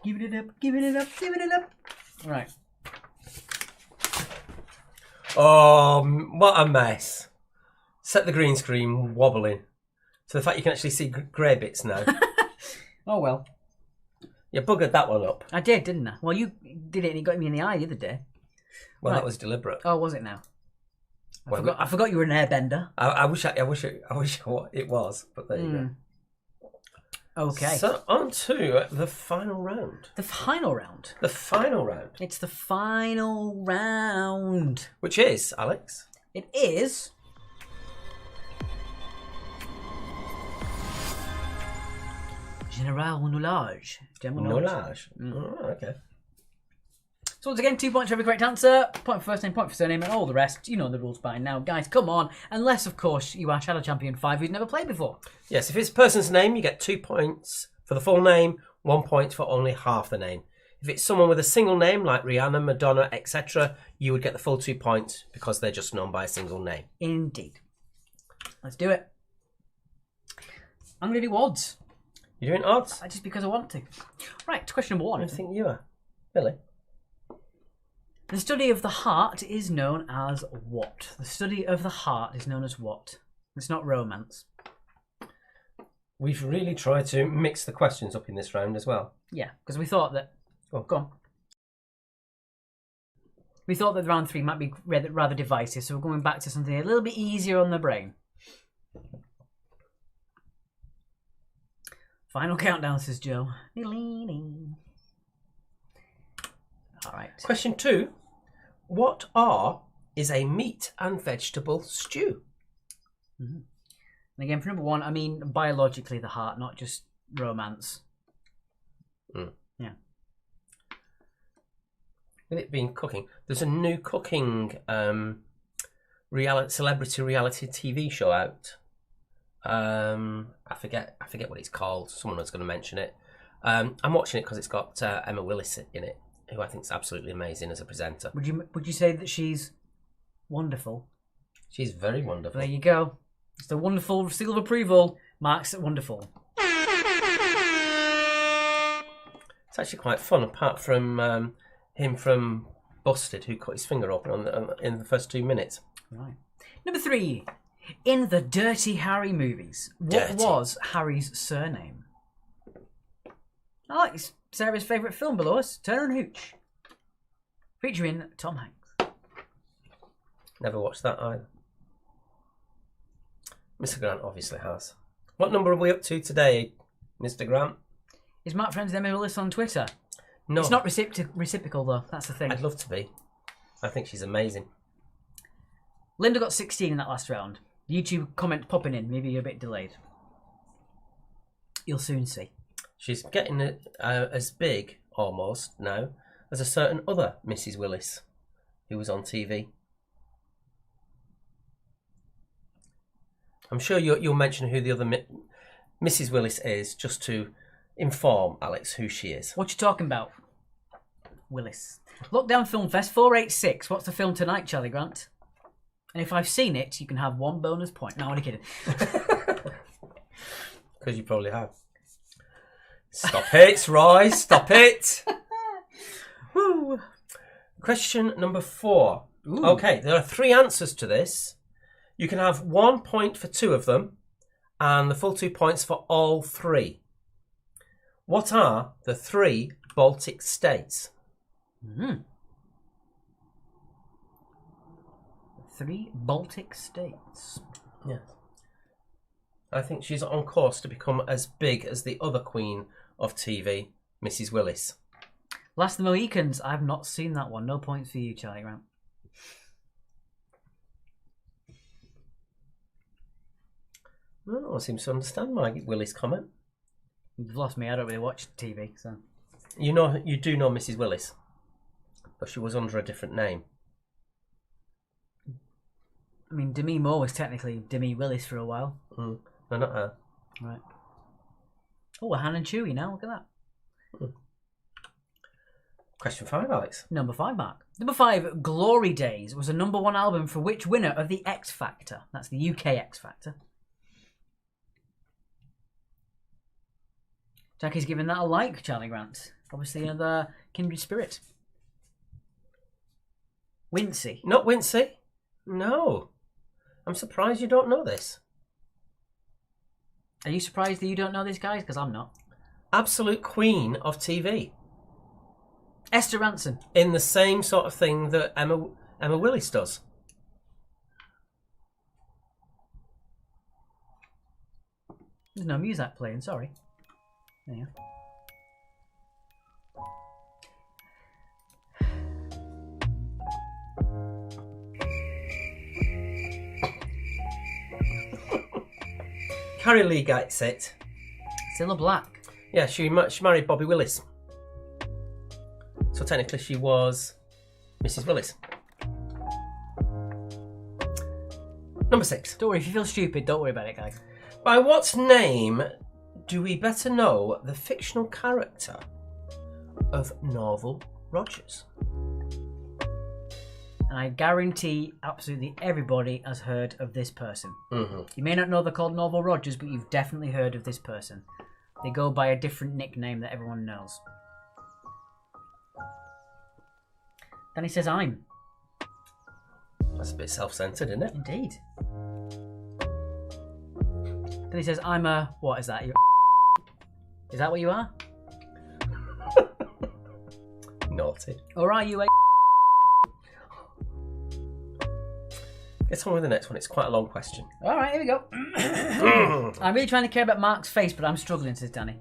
Speaker 1: Give it up, give it up, give it up. Right.
Speaker 2: Oh, what a mess. Set the green screen wobbling. So the fact you can actually see grey bits now.
Speaker 1: Oh, well.
Speaker 2: You buggered that one up.
Speaker 1: I did, didn't I? Well, you did it and it got me in the eye the other day.
Speaker 2: Well,
Speaker 1: Right.
Speaker 2: that was deliberate.
Speaker 1: Oh, was it now?
Speaker 2: Well,
Speaker 1: I forgot you were an airbender.
Speaker 2: I wish it was, but there you go.
Speaker 1: Okay.
Speaker 2: So on to the final round.
Speaker 1: The final round.
Speaker 2: The final round,
Speaker 1: It's the final round.
Speaker 2: which is, Alex,
Speaker 1: It is... General Knowledge. General
Speaker 2: knowledge. Oh, okay.
Speaker 1: So once again, 2 points for every correct answer. Point for first name, point for surname, and all the rest. You know the rules by now. Guys, come on. Unless, of course, you are Shadow Champion 5 who's never played before.
Speaker 2: Yes, if it's a person's name, you get 2 points for the full name, 1 point for only half the name. If it's someone with a single name, like Rihanna, Madonna, etc., you would get the full 2 points because they're just known by a single name.
Speaker 1: Indeed. Let's do it. I'm going to do odds.
Speaker 2: You're doing odds?
Speaker 1: Just because I want to. Right, question number 1.
Speaker 2: I think you are. Billy?
Speaker 1: The study of the heart is known as what? The study of the heart is known as what? It's not romance.
Speaker 2: We've really tried to mix the questions up in this round as well.
Speaker 1: Yeah, because we thought that...
Speaker 2: Oh.
Speaker 1: Go on. We thought that round 3 might be rather divisive, so we're going back to something a little bit easier on the brain. Final countdown, says Joe. All right.
Speaker 2: Question 2. What is a meat and vegetable stew?
Speaker 1: And again, for number 1, I mean biologically the heart, not just romance. Yeah.
Speaker 2: With it being cooking, there's a new cooking celebrity reality TV show out. I forget what it's called. Someone was going to mention it. I'm watching it because it's got Emma Willis in it, who I think is absolutely amazing as a presenter.
Speaker 1: Would you say that she's wonderful?
Speaker 2: She's very wonderful.
Speaker 1: There you go. It's the wonderful seal of approval. Marks it wonderful.
Speaker 2: It's actually quite fun, apart from him from Busted, who cut his finger open in the first 2 minutes.
Speaker 1: Right. Number 3. In the Dirty Harry movies, what was Harry's surname? Oh, it's Sarah's favourite film below us, Turner and Hooch. Featuring Tom Hanks.
Speaker 2: Never watched that either. Mr. Grant obviously has. What number are we up to today, Mr. Grant?
Speaker 1: Is Mark friends with Emma Willis on Twitter?
Speaker 2: No.
Speaker 1: It's not reciprocal though, that's the thing.
Speaker 2: I'd love to be. I think she's amazing.
Speaker 1: Linda got 16 in that last round. YouTube comment popping in, maybe a bit delayed. You'll soon see.
Speaker 2: She's getting as big, almost, now, as a certain other Mrs. Willis, who was on TV. I'm sure you'll mention who the other Mrs. Willis is, just to inform Alex who she is.
Speaker 1: What you talking about? Willis. Lockdown Film Fest 486. What's the film tonight, Charlie Grant? And if I've seen it, you can have 1 bonus point. No, I'm only kidding.
Speaker 2: Because you probably have. Stop it, Roy. Stop it.
Speaker 1: Woo.
Speaker 2: Question number 4.
Speaker 1: Ooh.
Speaker 2: Okay, there are 3 answers to this. You can have 1 point for 2 of them, and the full 2 points for all 3. What are the 3 Baltic states?
Speaker 1: 3 Baltic states.
Speaker 2: Yes. I think she's on course to become as big as the other queen of TV, Mrs. Willis.
Speaker 1: Last of the Mohicans. I've not seen that one. No points for you, Charlie Grant.
Speaker 2: No one seems to understand my Willis comment.
Speaker 1: You've lost me. I don't really watch TV, so.
Speaker 2: You do know Mrs. Willis, but she was under a different name.
Speaker 1: I mean, Demi Moore was technically Demi Willis for a while.
Speaker 2: No, not her.
Speaker 1: Right. Oh, we're Han and Chewie now. Look at that.
Speaker 2: Question 5, Alex.
Speaker 1: Number 5, Mark. Number 5, Glory Days was a number 1 album for which winner of the X Factor? That's the UK X Factor. Jackie's giving that a like, Charlie Grant. Obviously another kindred spirit. Wincy.
Speaker 2: Not Wincy. No. I'm surprised you don't know this.
Speaker 1: Are you surprised that you don't know these guys? Because I'm not.
Speaker 2: Absolute queen of TV.
Speaker 1: Esther Ranson.
Speaker 2: In the same sort of thing that Emma Willis does.
Speaker 1: There's no music playing, sorry. There you go.
Speaker 2: Carrie Lee gets it.
Speaker 1: Cilla Black.
Speaker 2: Yeah, she married Bobby Willis. So technically she was Mrs. Willis. Number 6.
Speaker 1: Don't worry, if you feel stupid, don't worry about it, guys.
Speaker 2: By what name do we better know the fictional character of Norval Rogers?
Speaker 1: And I guarantee absolutely everybody has heard of this person.
Speaker 2: Mm-hmm.
Speaker 1: You may not know they're called Norval Rogers, but you've definitely heard of this person. They go by a different nickname that everyone knows. Then he says, I'm.
Speaker 2: That's a bit self-centered, isn't it?
Speaker 1: Indeed. Then he says, I'm a... What is that? Is that what you are?
Speaker 2: Naughty.
Speaker 1: Or are you a...
Speaker 2: Get on with the next one. It's quite a long question.
Speaker 1: All right, here we go. I'm really trying to care about Mark's face, but I'm struggling, says Danny.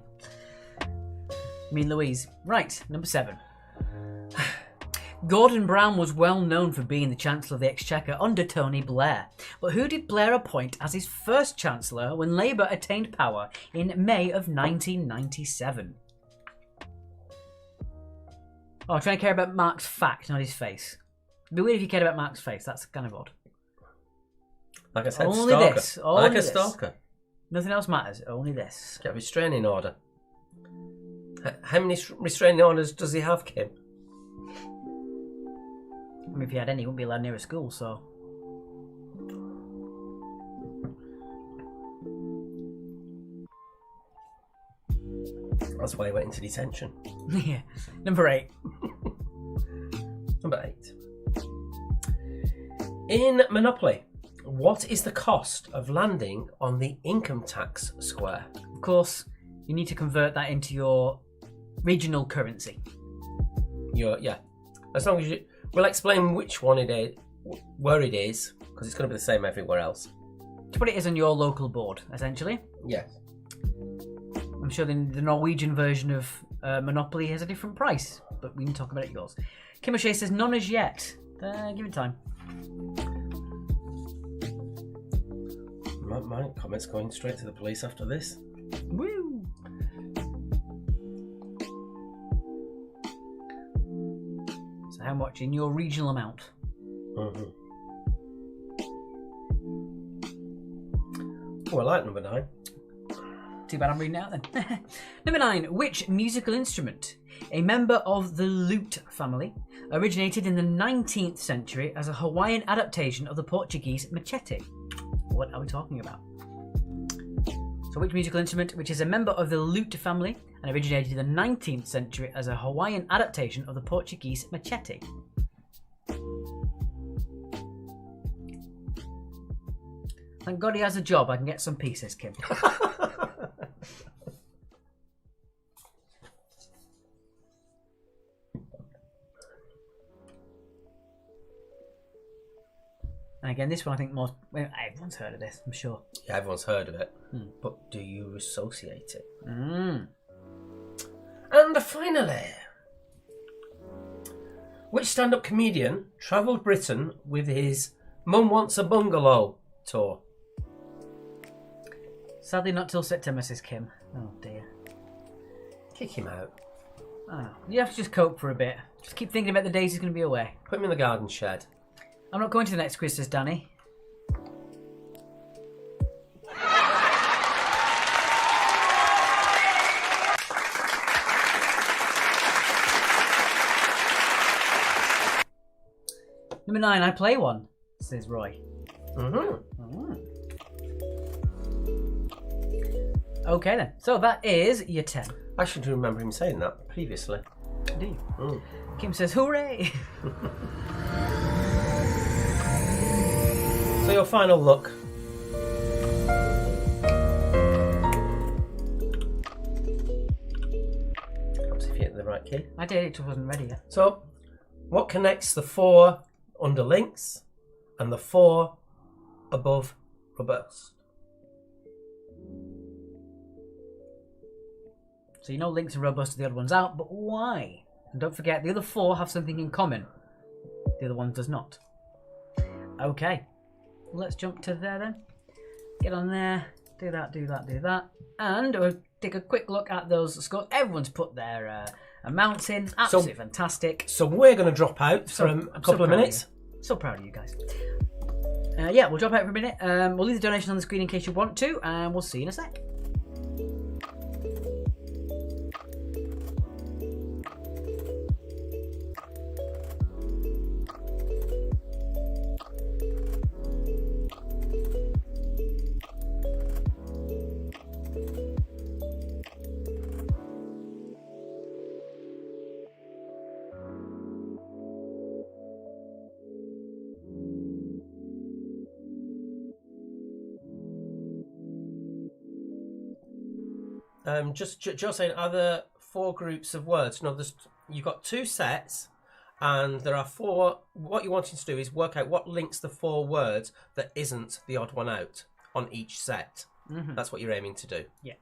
Speaker 1: Me and Louise. Right, number 7. Gordon Brown was well known for being the Chancellor of the Exchequer under Tony Blair. But who did Blair appoint as his first Chancellor when Labour attained power in May of 1997? Oh, I'm trying to care about Mark's fact, not his face. It'd be weird if you cared about Mark's face. That's kind of odd.
Speaker 2: Like I said,
Speaker 1: Only
Speaker 2: stalker.
Speaker 1: this. Only
Speaker 2: like a
Speaker 1: this.
Speaker 2: stalker.
Speaker 1: Nothing else matters. Only this.
Speaker 2: Get a restraining order. How many restraining orders does he have, Kim?
Speaker 1: I mean, if he had any, he wouldn't be allowed near a school, so...
Speaker 2: That's why he went into detention.
Speaker 1: Yeah. Number 8.
Speaker 2: Number 8. In Monopoly, what is the cost of landing on the income tax square?
Speaker 1: Of course, you need to convert that into your regional currency.
Speaker 2: Yeah. As long as you... We'll explain which one it is, where it is, because it's going to be the same everywhere else.
Speaker 1: To put it is on your local board, essentially.
Speaker 2: Yes.
Speaker 1: I'm sure the Norwegian version of Monopoly has a different price, but we can talk about it yours. Kim O'Shea says none as yet. Give it time.
Speaker 2: My comments going straight to the police after this.
Speaker 1: Woo! So how much in your regional amount?
Speaker 2: Mm-hmm. Oh, I like number 9.
Speaker 1: Too bad I'm reading it out then. Number 9. Which musical instrument, a member of the lute family, originated in the 19th century as a Hawaiian adaptation of the Portuguese machete? What are we talking about? So which musical instrument, which is a member of the lute family and originated in the 19th century as a Hawaiian adaptation of the Portuguese machete? Thank God he has a job. I can get some pieces, Kim. And again, this one I think everyone's heard of this, I'm sure.
Speaker 2: Yeah, everyone's heard of it. But do you associate it? And finally, which stand-up comedian travelled Britain with his Mum Wants a Bungalow tour?
Speaker 1: Sadly, not till September, says Kim. Oh dear.
Speaker 2: Kick him out.
Speaker 1: Oh, you have to just cope for a bit. Just keep thinking about the days he's going to be away.
Speaker 2: Put him in the garden shed.
Speaker 1: I'm not going to the next quiz, says Danny. Number 9, I play one, says Roy. Okay then, so that is your 10.
Speaker 2: I should remember him saying that previously.
Speaker 1: Do you? Kim says, hooray!
Speaker 2: So your final look. Perhaps if you hit the right key.
Speaker 1: I did, it just wasn't ready yet.
Speaker 2: So, what connects the 4 underlinks and the 4 above robust?
Speaker 1: So you know links and robust are the odd ones out, but why? And don't forget, the other 4 have something in common. The other one does not. Okay. Let's jump to there then. Get on there. Do that, do that, do that. And we'll take a quick look at those scores. Everyone's put their amounts in. Absolutely fantastic.
Speaker 2: So we're going to drop out for a couple of minutes.
Speaker 1: So proud of you guys. Yeah, we'll drop out for a minute. We'll leave the donation on the screen in case you want to, and we'll see you in a sec.
Speaker 2: Just saying, are there 4 groups of words? No, you've got 2 sets, and there are 4. What you're wanting to do is work out what links the 4 words that isn't the odd one out on each set. That's what you're aiming to do.
Speaker 1: Yeah.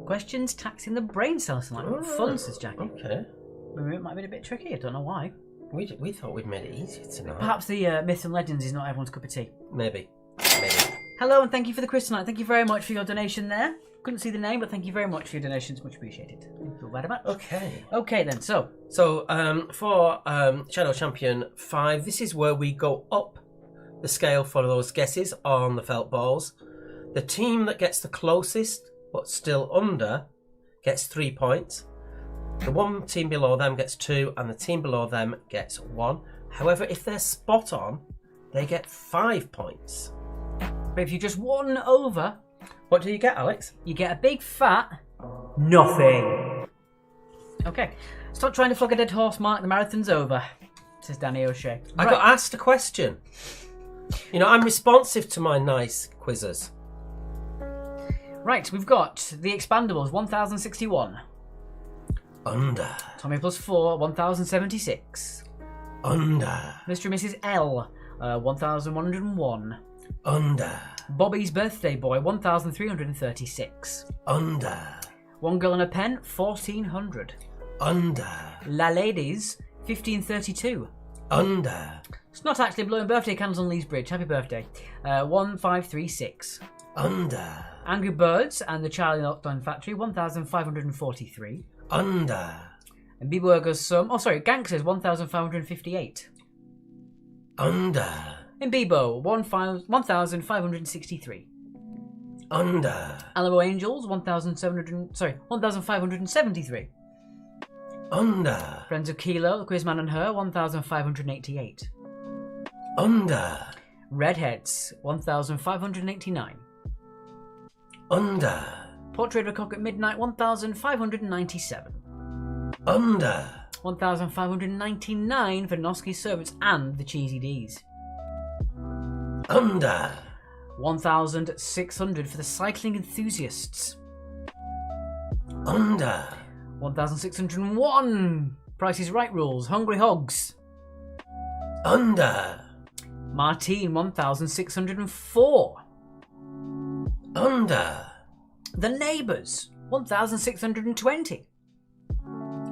Speaker 1: Questions taxing the brain cells tonight. Fun, says Jackie.
Speaker 2: Okay.
Speaker 1: Maybe it might have been a bit tricky. I don't know why.
Speaker 2: We thought we'd made it easier tonight.
Speaker 1: Perhaps the myths and legends is not everyone's cup of tea.
Speaker 2: Maybe.
Speaker 1: Hello, and thank you for the quiz tonight. Thank you very much for your donation there. Couldn't see the name, but thank you very much for your donations. Much appreciated. Thank you very much.
Speaker 2: Okay.
Speaker 1: Okay then. So
Speaker 2: for Shadow Champion 5, this is where we go up the scale for those guesses on the felt balls. The team that gets the closest but still under gets 3 points. The one team below them gets 2, and the team below them gets 1. However, if they're spot on, they get 5 points.
Speaker 1: But if you just 1 over,
Speaker 2: what do you get, Alex?
Speaker 1: You get a big fat nothing. Okay, stop trying to flog a dead horse, Mark. The marathon's over. says Danny O'Shea.
Speaker 2: I got asked a question. You know, I'm responsive to my nice quizzes.
Speaker 1: Right, we've got The Expandables, 1061.
Speaker 2: Under.
Speaker 1: Tommy Plus 4, 1076.
Speaker 2: Under.
Speaker 1: Mr. and Mrs. L, 1101.
Speaker 2: Under.
Speaker 1: Bobby's Birthday Boy, 1336.
Speaker 2: Under.
Speaker 1: One Girl and a Pen, 1400.
Speaker 2: Under.
Speaker 1: La Ladies, 1532.
Speaker 2: Under.
Speaker 1: It's not actually blowing birthday candles on Lee's Bridge. Happy birthday. 1536.
Speaker 2: Under.
Speaker 1: Angry Birds and the Charlie Lockdown Factory, 1543.
Speaker 2: Under.
Speaker 1: And Bieberger's Sum, Gangsters, 1558.
Speaker 2: Under.
Speaker 1: In Bebo, 1563.
Speaker 2: Under.
Speaker 1: Alamo Angels, 1573.
Speaker 2: Under.
Speaker 1: Friends of Kilo, The Quizman and Her, 1588.
Speaker 2: Under.
Speaker 1: Redheads, 1589.
Speaker 2: Under.
Speaker 1: Portrait of a Cock at Midnight, 1597.
Speaker 2: Under.
Speaker 1: 1599 for Noski's Servants and the Cheesy D's.
Speaker 2: Under.
Speaker 1: 1600 for the Cycling Enthusiasts.
Speaker 2: Under.
Speaker 1: 1601 Price is Right rules, Hungry Hogs.
Speaker 2: Under.
Speaker 1: Martine, 1604.
Speaker 2: Under.
Speaker 1: The Neighbours, 1620.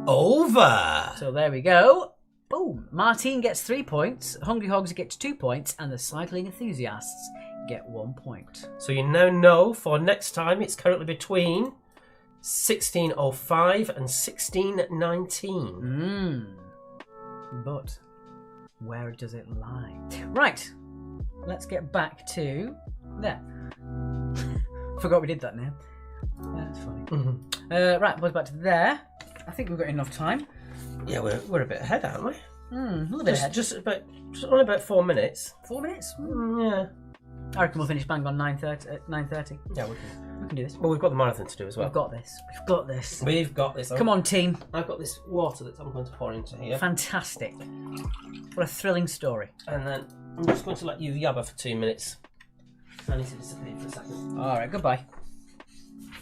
Speaker 2: Over.
Speaker 1: So there we go. Boom. Martine gets 3 points, Hungry Hogs gets 2 points, and the Cycling Enthusiasts get 1 point.
Speaker 2: So you now know for next time it's currently between 1605 and 1619.
Speaker 1: But where does it lie? Right. Let's get back to there. Forgot we did that now. That's funny. Right, boys, back to there. I think we've got enough time.
Speaker 2: Yeah, we're a bit ahead, aren't we?
Speaker 1: A little bit ahead.
Speaker 2: Just only about 4 minutes.
Speaker 1: 4 minutes?
Speaker 2: Yeah.
Speaker 1: I reckon we'll finish bang on 9:30.
Speaker 2: Yeah,
Speaker 1: We can do this.
Speaker 2: well, we've got the marathon to do as well.
Speaker 1: We've got this.
Speaker 2: We've got this.
Speaker 1: Come on, team.
Speaker 2: I've got this water that I'm going to pour into here.
Speaker 1: Fantastic. What a thrilling story.
Speaker 2: And then I'm just going to let you yabba for 2 minutes. I need to disappear for a second.
Speaker 1: All right, goodbye.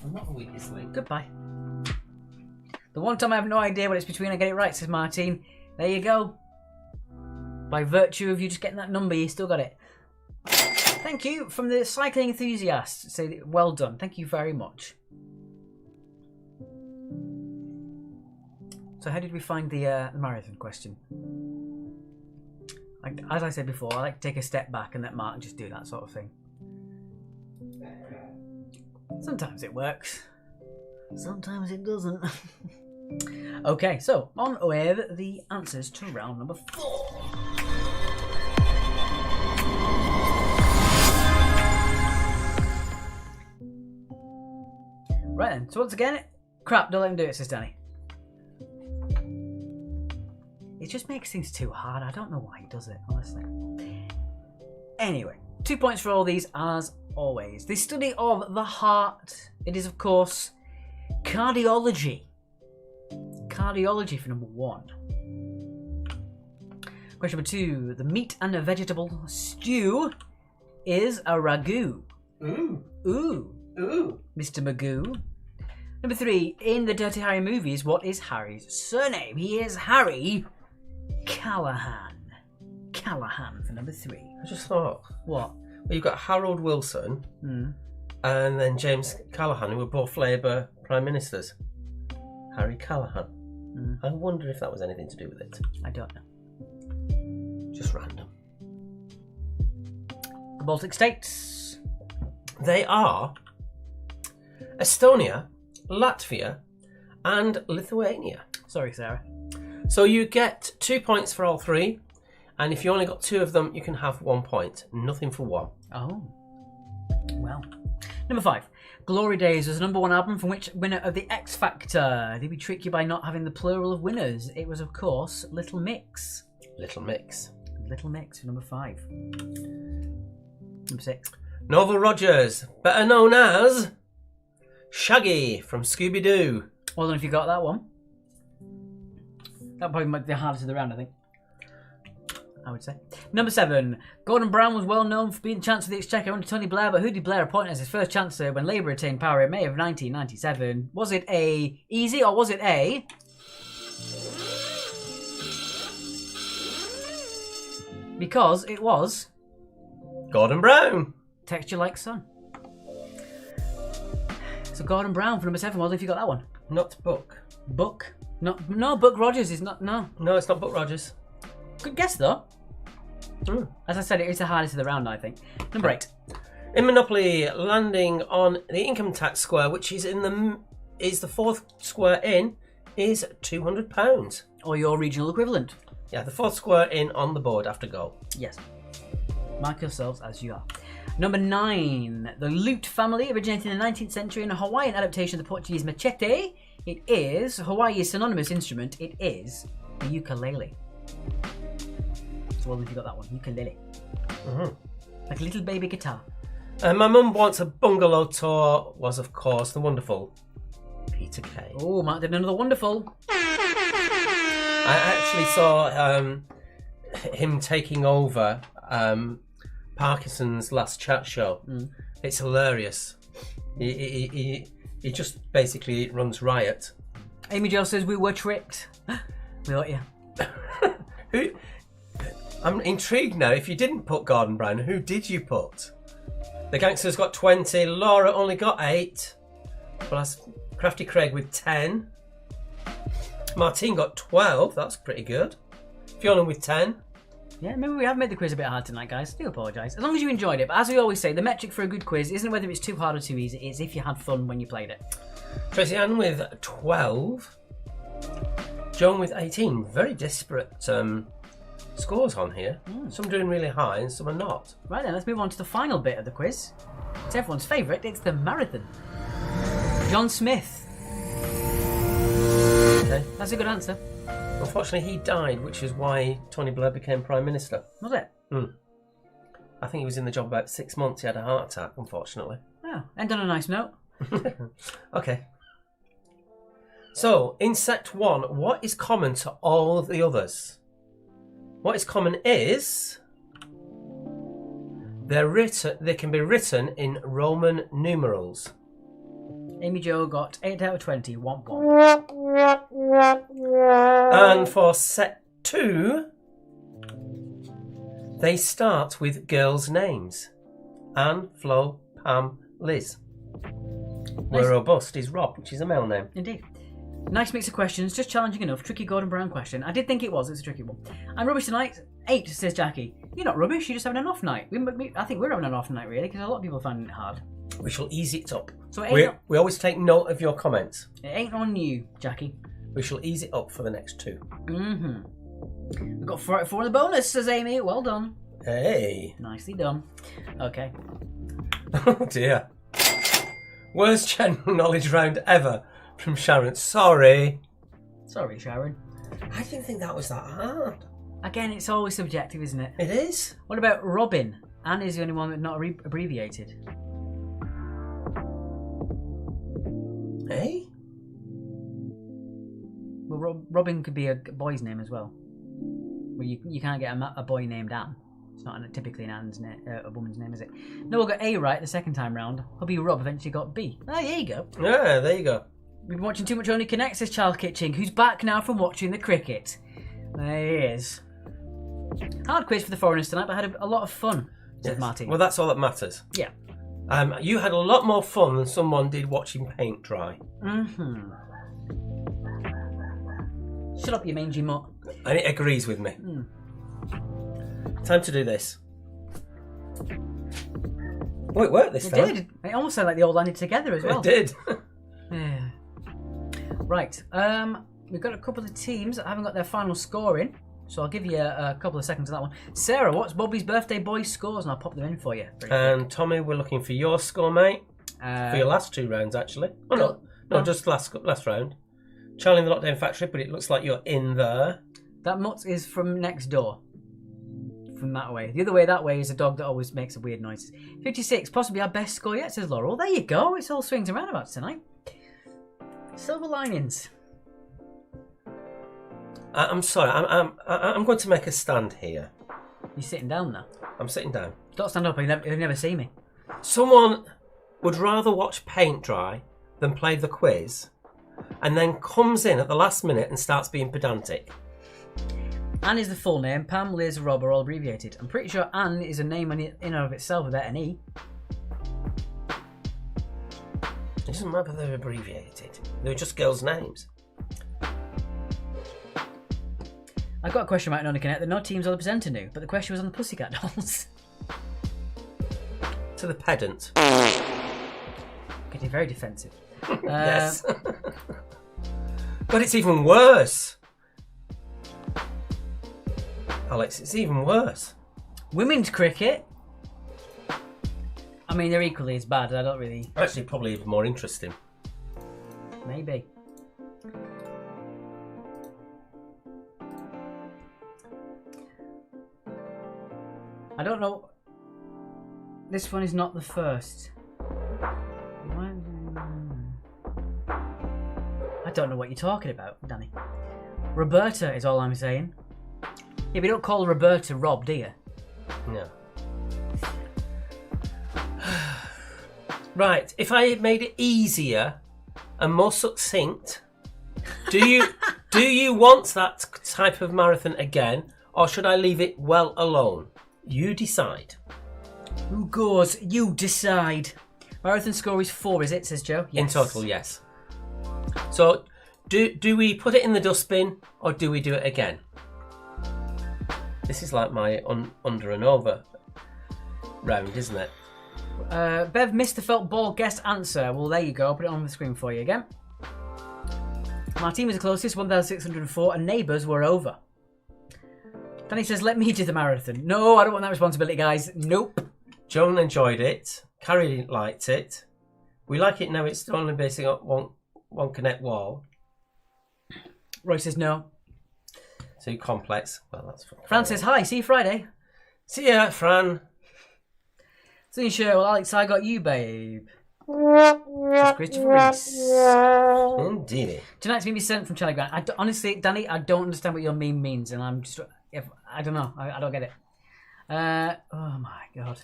Speaker 2: I'm not the weakest link.
Speaker 1: Goodbye. The one time I have no idea what it's between, I get it right, says Martine. There you go. By virtue of you just getting that number, you still got it. Thank you from the Cycling Enthusiasts. Say well done. Thank you very much. So how did we find the marathon question? As I said before, I like to take a step back and let Mark just do that sort of thing. Sometimes it works. Sometimes it doesn't. Okay, so on with the answers to round number 4. Right then, so once again, crap, don't let him do it, says Danny. It just makes things too hard. I don't know why he does it, honestly. Anyway, 2 points for all these, as always. The study of the heart. It is, of course, cardiology. Cardiology for number 1. Question number 2. The meat and vegetable stew is a ragu.
Speaker 2: Ooh.
Speaker 1: Ooh.
Speaker 2: Ooh.
Speaker 1: Mr. Magoo. Number 3. In the Dirty Harry movies, what is Harry's surname? He is Harry Callahan. Callahan for number 3.
Speaker 2: I just thought.
Speaker 1: What?
Speaker 2: Well, you've got Harold Wilson and then James Callaghan, who were both Labour Prime Ministers. Harry Callahan. I wonder if that was anything to do with it.
Speaker 1: I don't know.
Speaker 2: Just random.
Speaker 1: The Baltic States.
Speaker 2: They are Estonia, Latvia, and Lithuania.
Speaker 1: Sorry, Sarah.
Speaker 2: So you get 2 points for all 3, and if you only got 2 of them, you can have 1 point. Nothing for 1.
Speaker 1: Oh. Well. Number 5. Glory Days was the number 1 album from which winner of the X Factor. Did we trick you by not having the plural of winners? It was, of course, Little Mix.
Speaker 2: Little Mix.
Speaker 1: Little Mix for number 5. Number 6.
Speaker 2: Noel Rogers, better known as Shaggy from Scooby-Doo.
Speaker 1: Well done if you got that one. That probably might be the hardest of the round, I think. I would say. Number 7. Gordon Brown was well known for being the Chancellor of the Exchequer under Tony Blair, but who did Blair appoint as his first Chancellor when Labour attained power in May of 1997? Was it A, easy, or was it A... Because it was...
Speaker 2: Gordon Brown.
Speaker 1: Texture Like Sun. So Gordon Brown for number 7. Well, if you got that one.
Speaker 2: Not Buck.
Speaker 1: Buck? No, Buck Rogers is not... No.
Speaker 2: No, it's not Buck Rogers.
Speaker 1: Good guess, though.
Speaker 2: Mm.
Speaker 1: As I said, it is the hardest of the round, I think. Number 8.
Speaker 2: In Monopoly, landing on the income tax square, which is the fourth square in, is £200.
Speaker 1: Or your regional equivalent.
Speaker 2: Yeah, the fourth square in on the board after go.
Speaker 1: Yes. Mark yourselves as you are. Number 9. The lute family originated in the 19th century in a Hawaiian adaptation of the Portuguese machete. It is Hawaii's synonymous instrument. It is the ukulele. So well, if you got that one, ukulele.
Speaker 2: Mm-hmm.
Speaker 1: Like a little baby guitar.
Speaker 2: My mum wants a bungalow tour was, of course, the wonderful Peter Kay.
Speaker 1: Oh, Mark did another wonderful.
Speaker 2: I actually saw him taking over Parkinson's last chat show. Mm. It's hilarious. He just basically runs riot.
Speaker 1: Amy Jo says we were tricked. We got you.
Speaker 2: I'm intrigued now. If you didn't put Gordon Brown, who did you put? The Gangsters got 20. Laura only got 8. Plus Crafty Craig with 10. Martine got 12. That's pretty good. Fiona with 10.
Speaker 1: Yeah, maybe we have made the quiz a bit hard tonight, guys. I do apologise. As long as you enjoyed it. But as we always say, the metric for a good quiz isn't whether it's too hard or too easy. It's if you had fun when you played it.
Speaker 2: Tracy Ann with 12. Joan with 18. Very disparate scores on here. Some doing really high and some are not.
Speaker 1: Right then, let's move on to the final bit of the quiz. It's everyone's favourite. It's the marathon. John Smith.
Speaker 2: Okay.
Speaker 1: That's a good answer.
Speaker 2: Unfortunately, he died, which is why Tony Blair became Prime Minister.
Speaker 1: Was it?
Speaker 2: I think he was in the job about 6 months. He had a heart attack, unfortunately.
Speaker 1: Oh, end on a nice note.
Speaker 2: Okay. So, in set 1, what is common to all of the others? What is common is they can be written in Roman numerals.
Speaker 1: Amy Jo got 8 out of 20. Womp womp.
Speaker 2: And for set 2, they start with girls' names. Anne, Flo, Pam, Liz. Where robust is Rob, which is a male name.
Speaker 1: Indeed. Nice mix of questions, just challenging enough. Tricky Gordon Brown question. I did think it was. It's a tricky one. I'm rubbish tonight. 8, says Jackie. You're not rubbish. You're just having an off night. I think we're having an off night, really, because a lot of people find it hard.
Speaker 2: We shall ease it up.
Speaker 1: So
Speaker 2: we always take note of your comments.
Speaker 1: It ain't on you, Jackie.
Speaker 2: We shall ease it up for the next 2.
Speaker 1: We've got 4 out of 4 in the bonus, says Amy. Well done.
Speaker 2: Hey.
Speaker 1: Nicely done. Okay.
Speaker 2: Oh dear. Worst general knowledge round ever from Sharon. Sorry, Sharon. I didn't think that was that hard.
Speaker 1: Again, it's always subjective, isn't it?
Speaker 2: It is.
Speaker 1: What about Robin? Anne is the only one that's not abbreviated.
Speaker 2: Hey?
Speaker 1: Well, Robin could be a boy's name as well. Well, you can't get a boy named Anne. It's not typically an Anne's a woman's name, is it? Noel got A right the second time round. Hubby Rob eventually got B. Ah, there you go.
Speaker 2: Yeah, there you go.
Speaker 1: We've been watching Too Much Only Connects, says Charles Kitching, who's back now from watching the cricket. There he is. Hard quiz for the foreigners tonight, but I had a lot of fun, says Martin.
Speaker 2: Well, that's all that matters.
Speaker 1: Yeah.
Speaker 2: You had a lot more fun than someone did watching paint dry.
Speaker 1: Shut up, you mangy mutt.
Speaker 2: And it agrees with me. Time to do this. Oh, it worked this time.
Speaker 1: It did. It almost sounded like they all landed together as well.
Speaker 2: It did.
Speaker 1: Yeah. Right. We've got a couple of teams that haven't got their final score in, so I'll give you a couple of seconds on that one. Sarah, what's Bobby's birthday boy's scores? And I'll pop them in for you.
Speaker 2: And Tommy, we're looking for your score, mate. For your last 2 rounds, actually. Oh, no, just last round. Charlie in the Lockdown Factory, but it looks like you're in there.
Speaker 1: That mutt is from next door. From that way. The other way, that way, is a dog that always makes a weird noise. 56, possibly our best score yet, says Laurel. There you go. It's all swings and roundabouts tonight. Silver linings.
Speaker 2: I'm sorry. I'm going to make a stand here.
Speaker 1: You're sitting down now.
Speaker 2: I'm sitting down.
Speaker 1: Don't stand up, you'll never see me.
Speaker 2: Someone would rather watch paint dry than play the quiz, and then comes in at the last minute and starts being pedantic.
Speaker 1: Anne is the full name. Pam, Liz, Rob are all abbreviated. I'm pretty sure Anne is a name in and of itself without an E.
Speaker 2: It doesn't matter if they're abbreviated. They're just girls' names.
Speaker 1: I've got a question about Nona Connect that no teams or the presenter knew, but the question was on the Pussycat Dolls.
Speaker 2: To the pedant.
Speaker 1: Getting very defensive.
Speaker 2: Yes. But it's even worse. Alex, it's even worse.
Speaker 1: Women's cricket. I mean, they're equally as bad. I don't really...
Speaker 2: Actually, probably even more interesting.
Speaker 1: Maybe. I don't know. This one is not the first. I don't know what you're talking about, Danny. Roberta is all I'm saying. Yeah, but you don't call Roberta Rob, do you?
Speaker 2: No. Right, if I made it easier and more succinct, do you want that type of marathon again, or should I leave it well alone? You decide.
Speaker 1: Who goes? You decide. Marathon score is 4, is it? Says Joe. Yes.
Speaker 2: In total, yes. So, do we put it in the dustbin or do we do it again? This is like my under and over round, isn't it?
Speaker 1: Bev missed the felt ball guest answer. Well, there you go. I'll put it on the screen for you again. My team was the closest, 1,604, and neighbours were over. Danny says, let me do the marathon. No, I don't want that responsibility, guys. Nope.
Speaker 2: Joan enjoyed it. Carrie liked it. We like it now. It's only basing on one Connect wall.
Speaker 1: Roy says no.
Speaker 2: Too complex. Well, that's fine.
Speaker 1: Fran says hi. See you Friday.
Speaker 2: See ya, Fran.
Speaker 1: So you sure? Well, Alex, I got you, babe. Just Christopher Reese.
Speaker 2: Indeed.
Speaker 1: Tonight's going to be sent from Charlie Grant. Honestly, Danny, I don't understand what your meme means, and I'm just... I don't know. I don't get it. Oh, my God.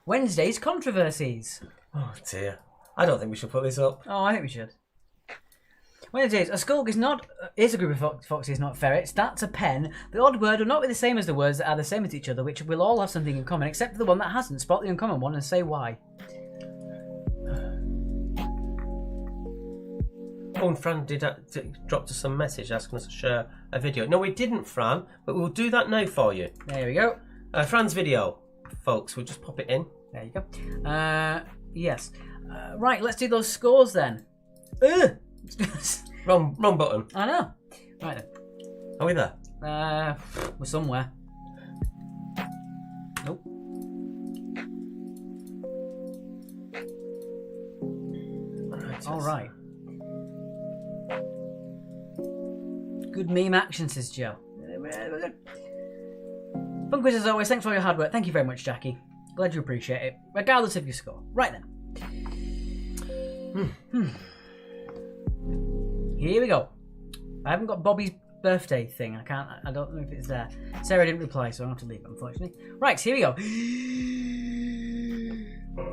Speaker 1: Wednesday's controversies.
Speaker 2: Oh, dear. I don't think we should put this up.
Speaker 1: Oh, I think we should. Wednesdays. A skulk is a group of foxes, not ferrets. That's a pen. The odd word will not be the same as the words that are the same as each other, which will all have something in common, except for the one that hasn't. Spot the uncommon one and say why.
Speaker 2: Oh, and Fran dropped us some message asking us to share a video. No, we didn't, Fran, but we'll do that now for you.
Speaker 1: There we go.
Speaker 2: Fran's video, folks. We'll just pop it in.
Speaker 1: There you go. Yes. Right, let's do those scores then.
Speaker 2: Wrong button.
Speaker 1: I know. Right then.
Speaker 2: Are we there?
Speaker 1: We're somewhere. Nope. All right. Good meme action, says Joe. Fun quiz as always. Thanks for all your hard work. Thank you very much, Jackie. Glad you appreciate it, regardless of your score. Right then. Here we go. I haven't got Bobby's birthday thing. I don't know if it's there. Sarah didn't reply, so I'll have to leave it, unfortunately. Right, here we go.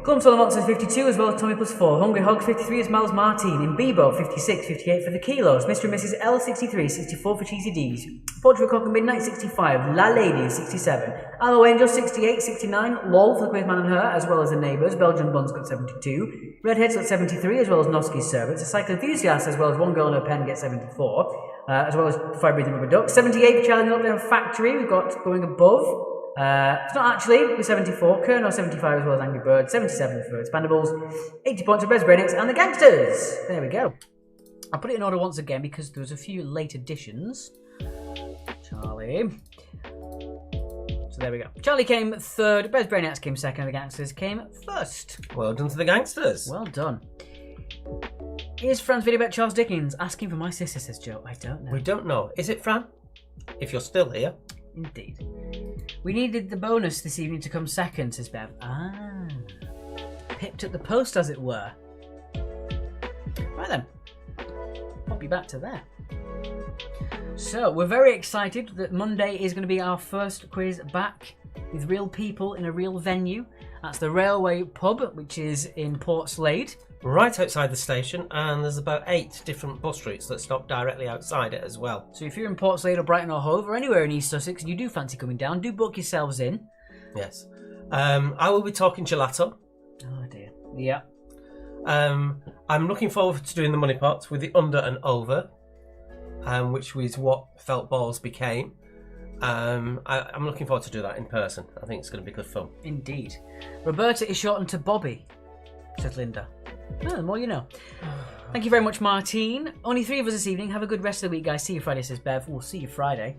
Speaker 1: Clumps on the Monsters 52 as well as Tommy plus 4. Hungry Hog 53 is Miles Martin. In Bebo 56, 58 for the kilos. Mr. and Mrs. L 63, 64 for Cheesy D's. Portrait Cock and Midnight 65. La Lady 67. Aloe Angel 68, 69. LOL for the Quiz Man and Her as well as the Neighbours. Belgian Buns got 72. Redhead's got 73 as well as Noski's Servants. A Cycle Enthusiast as well as One Girl and Her Pen get 74. As well as Fire Breathing Rubber Duck. 78 for Charlie Lockdown Factory. We've got going above. It's not actually, with 74, Kerno 75 as well as Angry Bird, 77 for Expandables, 80 points for Bez Brainiacs and the Gangsters. There we go. I'll put it in order once again because there was a few late additions. Charlie. So there we go. Charlie came third, Bez Brainiacs came second, and the Gangsters came first.
Speaker 2: Well done to the Gangsters.
Speaker 1: Well done. Here's Fran's video about Charles Dickens asking for my sister, says Joe. I don't know.
Speaker 2: We don't know. Is it Fran? If you're still here.
Speaker 1: Indeed. We needed the bonus this evening to come second, says Bev. Picked up the post, as it were. Right then. Pop you back to there. So, we're very excited that Monday is going to be our first quiz back with real people in a real venue. That's the Railway Pub, which is in Portslade.
Speaker 2: Right outside the station, and there's about 8 different bus routes that stop directly outside it as well.
Speaker 1: So if you're in Portslade or Brighton or Hove or anywhere in East Sussex and you do fancy coming down, do book yourselves in.
Speaker 2: Yes. I will be talking gelato.
Speaker 1: Oh dear. Yeah.
Speaker 2: I'm looking forward to doing the money pot with the under and over, which was what Felt Balls became. I'm looking forward to do that in person. I think it's going to be good fun.
Speaker 1: Indeed. Roberta is shortened to Bobby, says Linda. Oh, the more you know. Thank you very much, Martine. Only 3 of us this evening. Have a good rest of the week, guys. See you Friday, says Bev. We'll see you Friday.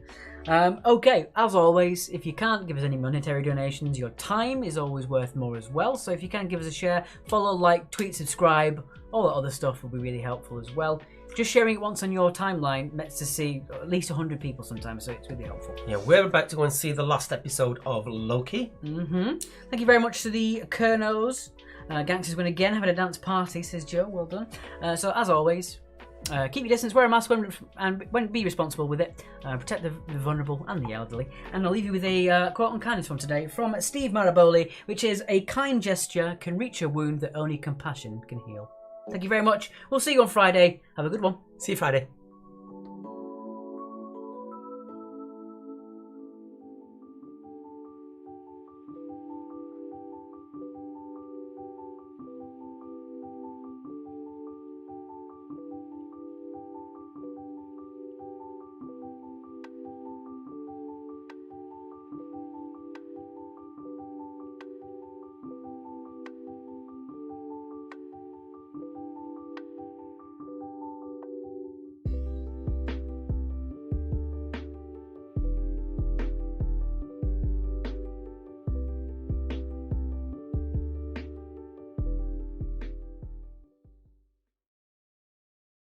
Speaker 1: Okay, as always, if you can't give us any monetary donations, your time is always worth more as well. So if you can give us a share, follow, like, tweet, subscribe, all that other stuff will be really helpful as well. Just sharing it once on your timeline meant to see at least 100 people sometimes, so it's really helpful.
Speaker 2: Yeah, we're about to go and see the last episode of Loki.
Speaker 1: Thank you very much to the Kernos. Gangsters win again, having a dance party, says Joe. Well done. So as always, keep your distance, wear a mask, and be responsible with it. Protect the vulnerable and the elderly. And I'll leave you with a quote on kindness from today from Steve Maraboli, which is, "A kind gesture can reach a wound that only compassion can heal." Thank you very much. We'll see you on Friday. Have a good one.
Speaker 2: See you Friday.